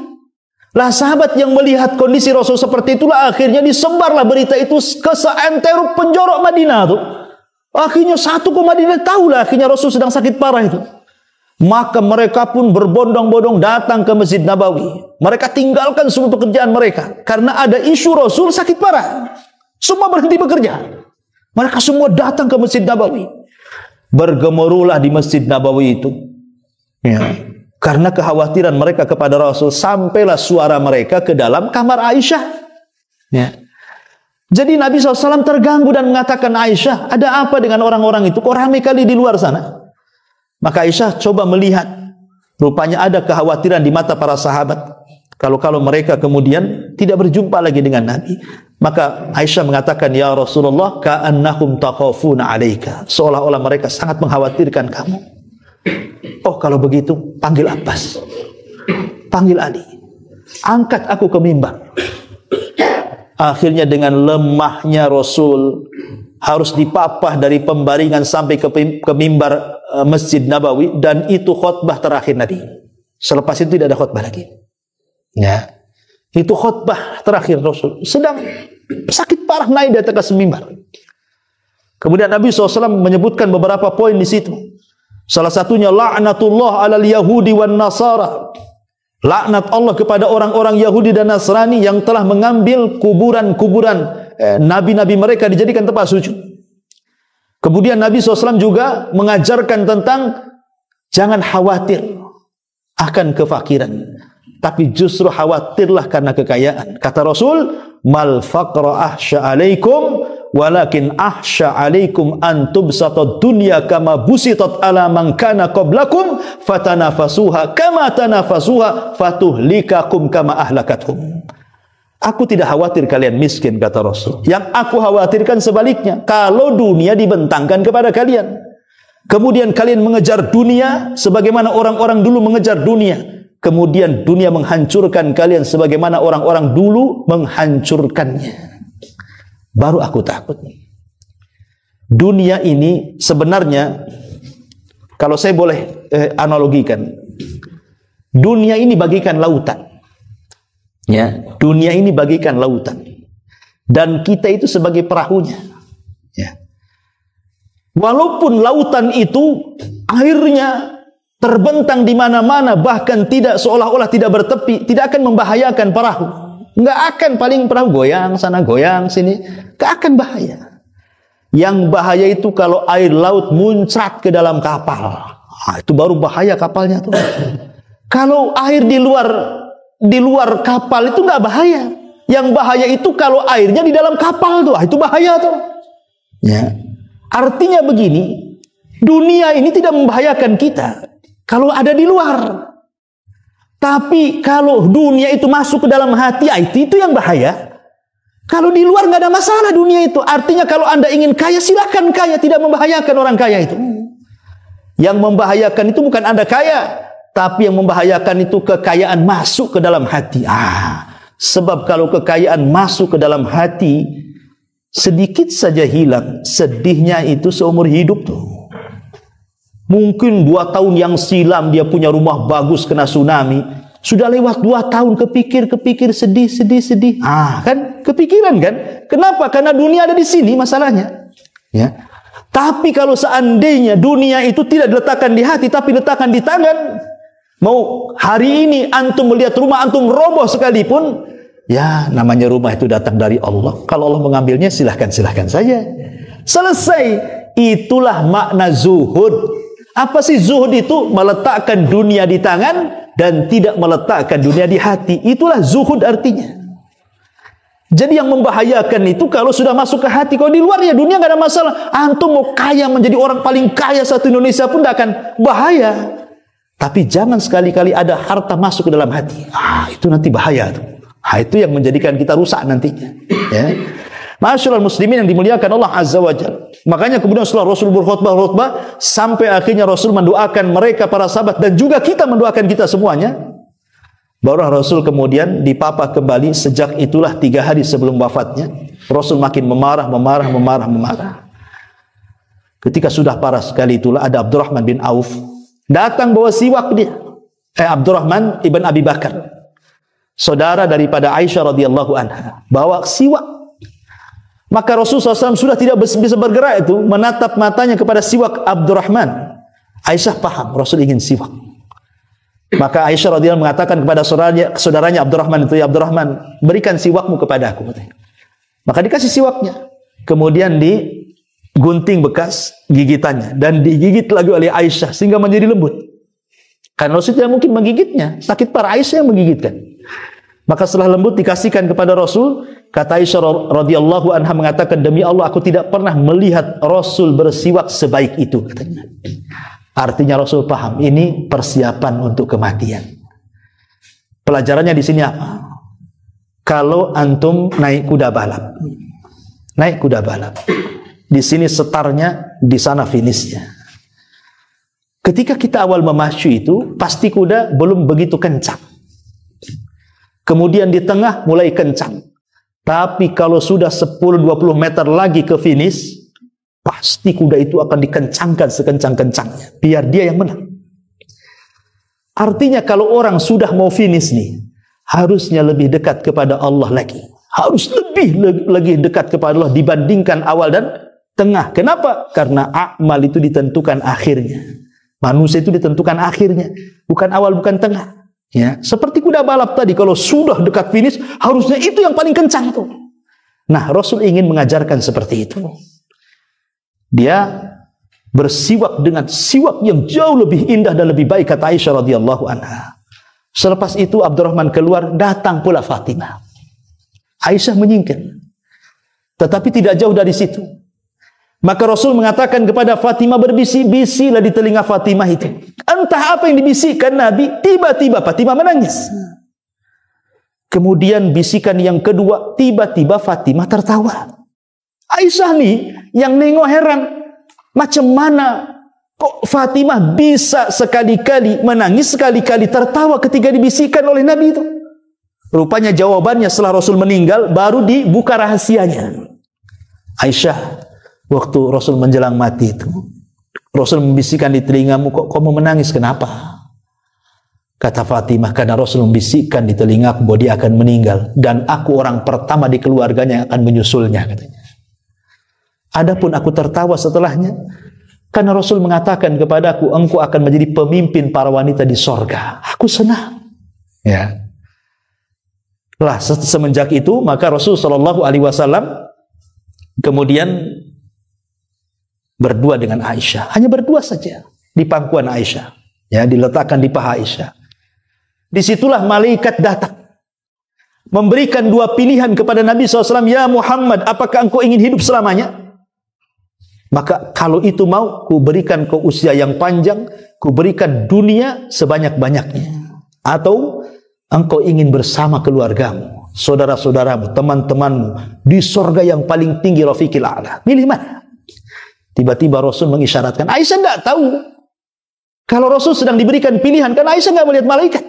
Lah sahabat yang melihat kondisi Rasul seperti itulah akhirnya disebarlah berita itu ke seantero penjuru Madinah tuh. Akhirnya satu ke Madinah tahulah akhirnya Rasul sedang sakit parah itu. Maka mereka pun berbondong-bondong datang ke Masjid Nabawi. Mereka tinggalkan semua pekerjaan mereka karena ada isu Rasul sakit parah. Semua berhenti bekerja. Mereka semua datang ke Masjid Nabawi. Bergemuruhlah di Masjid Nabawi itu. Ya. Karena kekhawatiran mereka kepada Rasul, sampailah suara mereka ke dalam kamar Aisyah. Ya. Jadi Nabi SAW terganggu dan mengatakan, Aisyah, ada apa dengan orang-orang itu? Kok ramai kali di luar sana? Maka Aisyah coba melihat. Rupanya ada kekhawatiran di mata para sahabat. Kalau mereka kemudian tidak berjumpa lagi dengan Nabi. Maka Aisyah mengatakan, ya Rasulullah, ka'annahum takhafuna alaika. Seolah-olah mereka sangat mengkhawatirkan kamu. Oh kalau begitu panggil Abbas, panggil Ali, angkat aku ke mimbar. Akhirnya dengan lemahnya Rasul harus dipapah dari pembaringan sampai ke mimbar Masjid Nabawi, dan itu khutbah terakhir Nabi. Selepas itu tidak ada khutbah lagi. Ya, itu khutbah terakhir Rasul. Sedang sakit parah naik di atas mimbar. Kemudian Nabi SAW menyebutkan beberapa poin di situ. Salah satunya la'natullah 'alal yahudi wan nasara. Laknat Allah kepada orang-orang Yahudi dan Nasrani yang telah mengambil kuburan-kuburan nabi-nabi mereka dijadikan tempat sujud. Kemudian Nabi SAW juga mengajarkan tentang jangan khawatir akan kefakiran, tapi justru khawatirlah karena kekayaan. Kata Rasul, mal faqra ahsya alaikum walakin ahsya alaikum an tubsatad dunya kama busitat ala man kana qablakum fatanafasuha kama tanafasuha fatuhlikakum kama ahlakathum. Aku tidak khawatir kalian miskin, kata Rasul. Yang aku khawatirkan sebaliknya, kalau dunia dibentangkan kepada kalian, kemudian kalian mengejar dunia sebagaimana orang-orang dulu mengejar dunia, kemudian dunia menghancurkan kalian sebagaimana orang-orang dulu menghancurkannya. Baru aku takut. Dunia ini sebenarnya, kalau saya boleh analogikan, dunia ini bagikan lautan. Ya, dunia ini bagikan lautan. Dan kita itu sebagai perahunya. Ya. Walaupun lautan itu airnya terbentang di mana-mana, bahkan tidak seolah-olah tidak bertepi, tidak akan membahayakan perahu. Enggak akan, paling perahu goyang sana goyang sini, enggak akan bahaya. Yang bahaya itu kalau air laut muncrat ke dalam kapal. Itu baru bahaya kapalnya tuh. Kalau air di luar kapal itu enggak bahaya. Yang bahaya itu kalau airnya di dalam kapal tuh, itu bahaya tuh. Ya. Artinya begini, dunia ini tidak membahayakan kita kalau ada di luar. Tapi kalau dunia itu masuk ke dalam hati, itu yang bahaya. Kalau di luar nggak ada masalah dunia itu. Artinya kalau Anda ingin kaya, silakan kaya, tidak membahayakan orang kaya itu. Yang membahayakan itu bukan Anda kaya, tapi yang membahayakan itu kekayaan masuk ke dalam hati. Sebab kalau kekayaan masuk ke dalam hati, sedikit saja hilang, sedihnya itu seumur hidup tuh. Mungkin 2 tahun yang silam dia punya rumah bagus kena tsunami. Sudah lewat 2 tahun, kepikir, sedih. Kan kepikiran kan? Kenapa? Karena dunia ada di sini masalahnya. Ya. Tapi kalau seandainya dunia itu tidak diletakkan di hati, tapi diletakkan di tangan, mau hari ini antum melihat rumah antum roboh sekalipun, ya namanya rumah itu datang dari Allah. Kalau Allah mengambilnya, silahkan saja. Selesai. Itulah makna zuhud. Apa sih zuhud itu? Meletakkan dunia di tangan dan tidak meletakkan dunia di hati. Itulah zuhud artinya. Jadi yang membahayakan itu kalau sudah masuk ke hati. Kalau di luar ya dunia nggak ada masalah. Antum mau kaya menjadi orang paling kaya satu Indonesia pun tidak akan bahaya. Tapi jangan sekali-kali ada harta masuk ke dalam hati. Itu nanti bahaya tuh. Itu yang menjadikan kita rusak nantinya. Ya. Masyaallah muslimin yang dimuliakan Allah Azza wa Jalla. Makanya kemudian setelah Rasul berkhutbah sampai akhirnya Rasul mendoakan mereka para sahabat dan juga kita mendoakan kita semuanya. Baru Rasul kemudian dipapa kembali. Sejak itulah 3 hari sebelum wafatnya Rasul makin memarah. Ketika sudah parah sekali itulah ada Abdurrahman bin Auf datang bawa siwak dia. Abdurrahman ibn Abi Bakar, saudara daripada Aisyah radhiyallahu anha, bawa siwak. Maka Rasulullah SAW sudah tidak bisa bergerak itu, menatap matanya kepada siwak Abdurrahman. Aisyah paham Rasul ingin siwak. Maka Aisyah radhiyallahu mengatakan kepada saudaranya Abdurrahman itu, ya Abdurrahman, berikan siwakmu kepada aku. Maka dikasih siwaknya. Kemudian digunting bekas gigitannya dan digigit lagi oleh Aisyah sehingga menjadi lembut. Karena Rasul tidak mungkin menggigitnya, sakit parah, Aisyah yang menggigitkan. Maka setelah lembut dikasihkan kepada Rasul. Kata Aisyah radhiyallahu anha mengatakan, demi Allah aku tidak pernah melihat Rasul bersiwak sebaik itu, katanya. Artinya Rasul paham ini persiapan untuk kematian. Pelajarannya di sini apa? Kalau antum naik kuda balap, di sini setarnya, di sana finishnya. Ketika kita awal memacu itu, pasti kuda belum begitu kencang. Kemudian di tengah mulai kencang. Tapi kalau sudah 10-20 meter lagi ke finish, pasti kuda itu akan dikencangkan sekencang-kencangnya, biar dia yang menang. Artinya kalau orang sudah mau finish nih, harusnya lebih dekat kepada Allah lagi. Harus lebih dekat kepada Allah dibandingkan awal dan tengah. Kenapa? Karena amal itu ditentukan akhirnya. Manusia itu ditentukan akhirnya, bukan awal, bukan tengah. Ya, seperti kuda balap tadi, kalau sudah dekat finish, harusnya itu yang paling kencang tuh. Nah, Rasul ingin mengajarkan seperti itu. Dia bersiwak dengan siwak yang jauh lebih indah dan lebih baik, kata Aisyah radhiyallahu anha. Selepas itu Abdurrahman keluar, datang pula Fatimah. Aisyah menyingkir, tetapi tidak jauh dari situ. Maka Rasul mengatakan kepada Fatimah, berbisik-bisiklah di telinga Fatimah itu. Entah apa yang dibisikkan Nabi, tiba-tiba Fatimah menangis. Kemudian bisikan yang kedua, tiba-tiba Fatimah tertawa. Aisyah nih yang nengok heran, macam mana kok Fatimah bisa sekali-kali menangis, sekali-kali tertawa ketika dibisikkan oleh Nabi itu. Rupanya jawabannya setelah Rasul meninggal, baru dibuka rahasianya. Aisyah, waktu Rasul menjelang mati itu, Rasul membisikkan di telingamu, kok kamu menangis, kenapa? Kata Fatimah, karena Rasul membisikkan di telingaku bahwa dia akan meninggal, dan aku orang pertama di keluarganya yang akan menyusulnya, katanya. Adapun aku tertawa setelahnya, karena Rasul mengatakan kepadaku, engkau akan menjadi pemimpin para wanita di sorga. Aku senang. Ya. Lah, semenjak itu, maka Rasul SAW kemudian berdua dengan Aisyah, hanya berdua saja di pangkuan Aisyah, ya, diletakkan di paha Aisyah. Disitulah malaikat datang memberikan dua pilihan kepada Nabi SAW. Ya Muhammad, apakah engkau ingin hidup selamanya? Maka kalau itu mau, ku berikan kau usia yang panjang, ku berikan dunia sebanyak-banyaknya. Atau engkau ingin bersama keluargamu, saudara-saudaramu, teman-temanmu di surga yang paling tinggi, Rafiqil A'la. Milih mana? Tiba-tiba Rasul mengisyaratkan. Aisyah tidak tahu kalau Rasul sedang diberikan pilihan, karena Aisyah tidak melihat malaikat.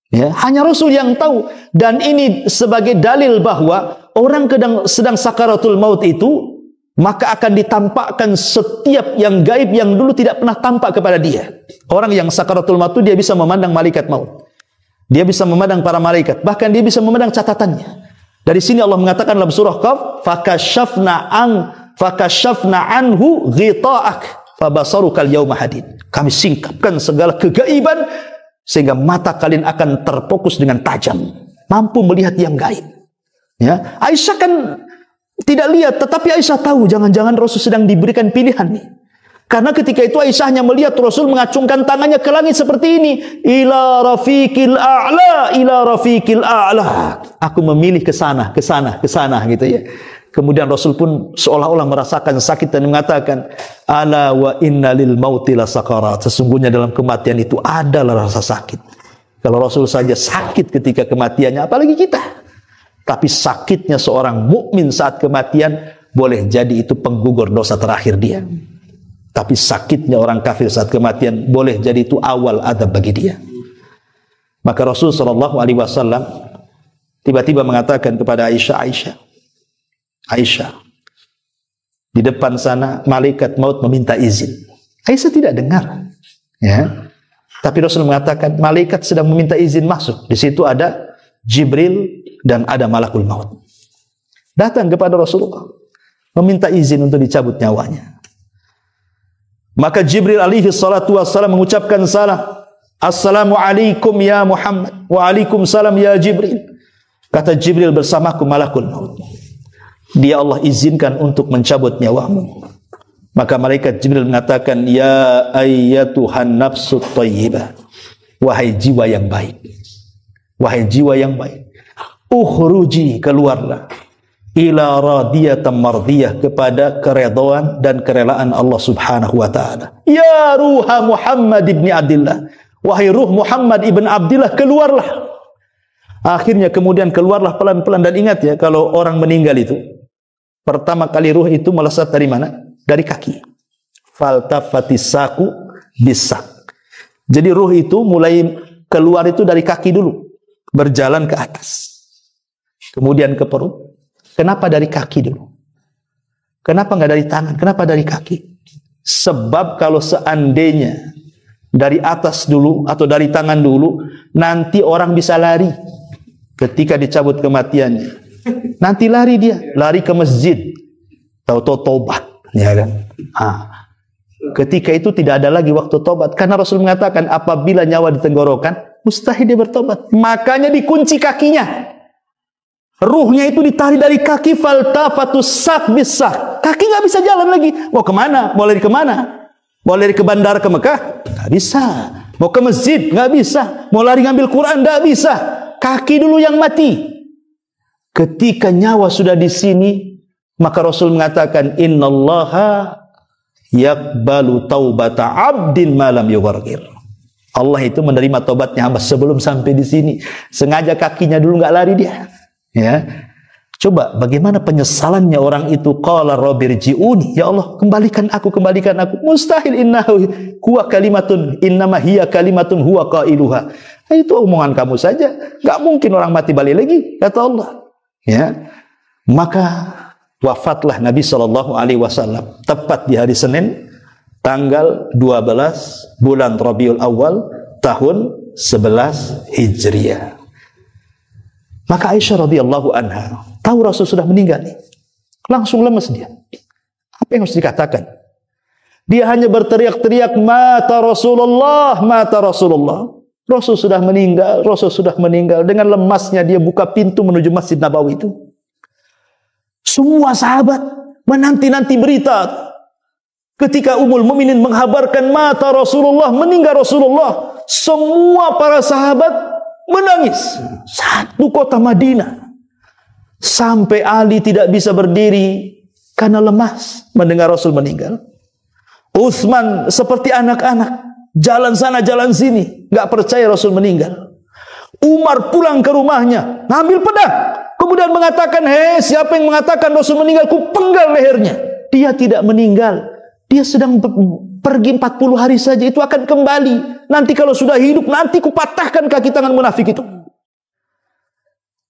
Ya, hanya Rasul yang tahu. Dan ini sebagai dalil bahwa orang sedang sakaratul maut itu, maka akan ditampakkan setiap yang gaib yang dulu tidak pernah tampak kepada dia. Orang yang sakaratul maut itu, dia bisa memandang malaikat maut. Dia bisa memandang para malaikat. Bahkan dia bisa memandang catatannya. Dari sini Allah mengatakan dalam surah Qaf, fakashafna anhu ghita'ak fabasarukal yawma hadid. Kami singkapkan segala kegaiban sehingga mata kalian akan terfokus dengan tajam, mampu melihat yang gaib. Ya, Aisyah kan tidak lihat, tetapi Aisyah tahu jangan-jangan Rasul sedang diberikan pilihan nih. Karena ketika itu Aisyah hanya melihat Rasul mengacungkan tangannya ke langit seperti ini, ila rafiqil a'la, ila rafiqil a'la. Aku memilih ke sana, ke sana, ke sana, gitu ya. Kemudian Rasul pun seolah-olah merasakan sakit dan mengatakan, ala wa inna lil mauti la sakarat. Sesungguhnya dalam kematian itu adalah rasa sakit. Kalau Rasul saja sakit ketika kematiannya, apalagi kita. Tapi sakitnya seorang mukmin saat kematian boleh jadi itu penggugur dosa terakhir dia. Tapi sakitnya orang kafir saat kematian boleh jadi itu awal adab bagi dia. Maka Rasul SAW tiba-tiba mengatakan kepada Aisyah, Aisyah, di depan sana malaikat maut meminta izin. Aisyah tidak dengar, ya. Tapi Rasul mengatakan malaikat sedang meminta izin masuk. Di situ ada Jibril dan ada malakul maut. Datang kepada Rasulullah, meminta izin untuk dicabut nyawanya. Maka Jibril alaihi salatu wassalam mengucapkan salam. Assalamualaikum ya Muhammad. Waalaikumsalam ya Jibril. Kata Jibril, bersamaku malakul maut. Dia Allah izinkan untuk mencabut nyawamu. Maka malaikat Jibril mengatakan, ya ayyatuhan nafsut thayyibah. Wahai jiwa yang baik. Wahai jiwa yang baik. Ukhruji, keluarlah. Ila radiyatan mardiyah, kepada keredaan dan kerelaan Allah subhanahu wa ta'ala. Ya ruha Muhammad ibn Abdillah. Wahai ruh Muhammad ibn Abdillah, keluarlah. Akhirnya kemudian keluarlah pelan-pelan. Dan ingat ya, kalau orang meninggal itu, pertama kali ruh itu melesat dari mana? Dari kaki. Faltafatisaku bisak. Jadi ruh itu mulai keluar itu dari kaki dulu, berjalan ke atas, kemudian ke perut. Kenapa dari kaki dulu? Kenapa nggak dari tangan? Kenapa dari kaki? Sebab kalau seandainya dari atas dulu atau dari tangan dulu, nanti orang bisa lari ketika dicabut kematiannya. Nanti lari dia, lari ke masjid, tahu-tahu tobat, ya kan? Ketika itu tidak ada lagi waktu tobat, karena Rasul mengatakan apabila nyawa di tenggorokan, Mustahil dia bertobat. Makanya dikunci kakinya. Ruhnya itu ditarik dari kaki, faltafatus sak bisak. Kaki nggak bisa jalan lagi. Mau kemana? Mau lari kemana? Mau lari ke bandara ke Mekah? Nggak bisa. Mau ke masjid? Nggak bisa. Mau lari ngambil Quran? Nggak bisa. Kaki dulu yang mati. Ketika nyawa sudah di sini, maka Rasul mengatakan, Innallaha yaqbalu taubata abdin malam yughargir. Allah itu menerima taubatnya hamba sebelum sampai di sini. Sengaja kakinya dulu nggak lari dia. Ya, coba bagaimana penyesalannya orang itu. Qala rabbirji'uni, ya Allah kembalikan aku. Mustahil, innahu huwa kalimatun, innama hiya kalimatun huwa qailuha. Itu omongan kamu saja, nggak mungkin orang mati balik lagi, kata Allah. Ya, maka wafatlah Nabi SAW tepat di hari Senin, tanggal 12 bulan Rabiul Awal tahun 11 Hijriah. Maka Aisyah radhiyallahu anha tahu Rasul sudah meninggal nih. Langsung lemes dia. Apa yang harus dikatakan? Dia hanya berteriak-teriak, mata Rasulullah, mata Rasulullah. Rasul sudah meninggal, Rasul sudah meninggal. Dengan lemasnya dia buka pintu menuju Masjid Nabawi itu. Semua sahabat menanti-nanti berita. Ketika Ummul Mukminin menghabarkan mata Rasulullah, meninggal Rasulullah, semua para sahabat menangis. Satu kota Madinah. Sampai Ali tidak bisa berdiri karena lemas mendengar Rasul meninggal. Utsman seperti anak-anak, jalan sana jalan sini, nggak percaya Rasul meninggal. Umar pulang ke rumahnya, ngambil pedang, kemudian mengatakan, hei, siapa yang mengatakan Rasul meninggal, ku penggal lehernya. Dia tidak meninggal. Dia sedang pergi 40 hari saja, itu akan kembali. Nanti kalau sudah hidup, nanti kupatahkan kaki tangan munafik itu.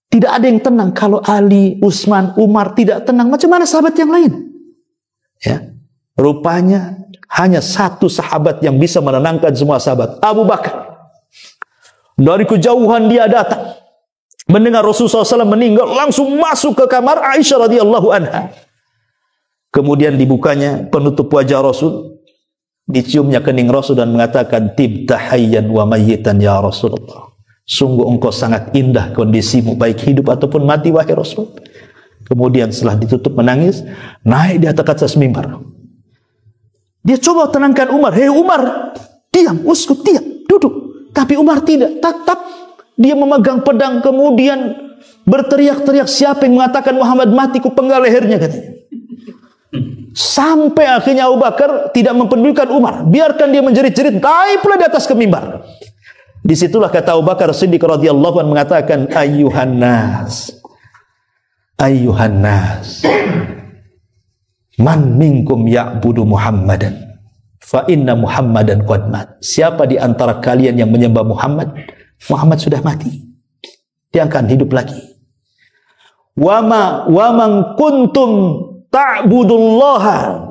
Tidak ada yang tenang. Kalau Ali, Utsman, Umar tidak tenang, macam mana sahabat yang lain? Ya, rupanya hanya satu sahabat yang bisa menenangkan semua sahabat, Abu Bakar. Dari kejauhan dia datang, mendengar Rasulullah SAW meninggal, langsung masuk ke kamar Aisyah radhiyallahu anha. Kemudian dibukanya penutup wajah Rasul, diciumnya kening Rasul dan mengatakan, tibta hayyan wa mayyitan ya Rasulullah. Sungguh engkau sangat indah kondisimu, baik hidup ataupun mati, wahai Rasul. Kemudian setelah ditutup menangis, naik di atas mimbar. Dia coba tenangkan Umar. Hei Umar, diam, uskut, diam, duduk. Tapi Umar tidak, tetap dia memegang pedang, kemudian berteriak-teriak, siapa yang mengatakan Muhammad mati, ku penggal lehernya, katanya. Sampai akhirnya Abu Bakar tidak mempedulikan Umar, biarkan dia menjerit-jerit, naik pula di atas ke mimbar. Disitulah kata Abu Bakar Siddiq radhiyallahu anhu mengatakan, ayyuhan nas, man minkum ya'budu Muhammadan, fa inna Muhammadan qad mat. Siapa di antara kalian yang menyembah Muhammad, Muhammad sudah mati, dia akan hidup lagi. Wa man kuntum ta'budullaha,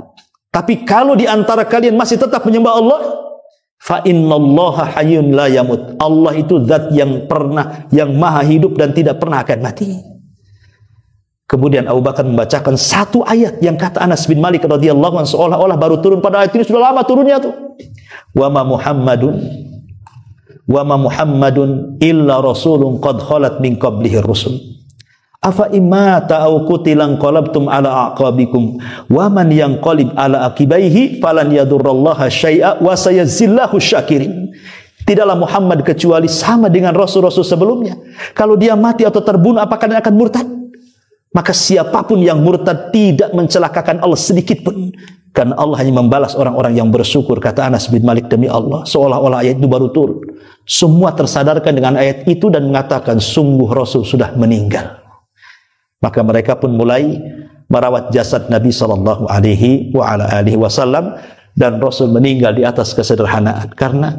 tapi kalau di antara kalian masih tetap menyembah Allah, fa innallaha hayyun la yamut. Allah itu zat yang maha hidup dan tidak pernah akan mati. Kemudian Abu Bakar membacakan satu ayat yang kata Anas bin Malik radhiyallahu anhu seolah-olah baru turun, pada ayat ini sudah lama turunnya tuh. Wa ma Muhammadun illa rasulun qad khalat min qablihi rusul. Afa imata au qutilan qalabtum ala aqabikum wa man yanqalib ala aqibaihi falan yadurrallaha syai'a wa sayazillahu syakirin. Tidaklah Muhammad kecuali sama dengan rasul-rasul sebelumnya. Kalau dia mati atau terbunuh, apakah dia akan murtad? Maka siapapun yang murtad tidak mencelakakan Allah sedikit pun, karena Allah hanya membalas orang-orang yang bersyukur. Kata Anas bin Malik, demi Allah, seolah-olah ayat itu baru turun. Semua tersadarkan dengan ayat itu dan mengatakan, sungguh Rasul sudah meninggal. Maka mereka pun mulai merawat jasad Nabi sallallahu alaihi wasallam, dan Rasul meninggal di atas kesederhanaan karena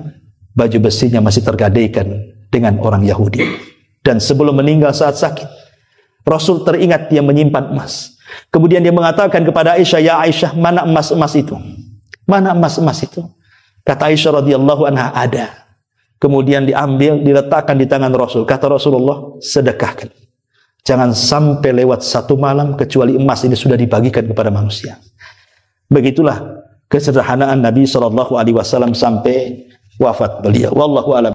baju besinya masih tergadaikan dengan orang Yahudi. Dan sebelum meninggal saat sakit, Rasul teringat dia menyimpan emas. Kemudian dia mengatakan kepada Aisyah, ya Aisyah, mana emas-emas itu? Mana emas-emas itu? Kata Aisyah radhiyallahu anha, ada. Kemudian diambil, diletakkan di tangan Rasul. Kata Rasulullah, sedekahkan. Jangan sampai lewat satu malam kecuali emas ini sudah dibagikan kepada manusia. Begitulah kesederhanaan Nabi SAW sampai wafat beliau. Wallahu a'lam.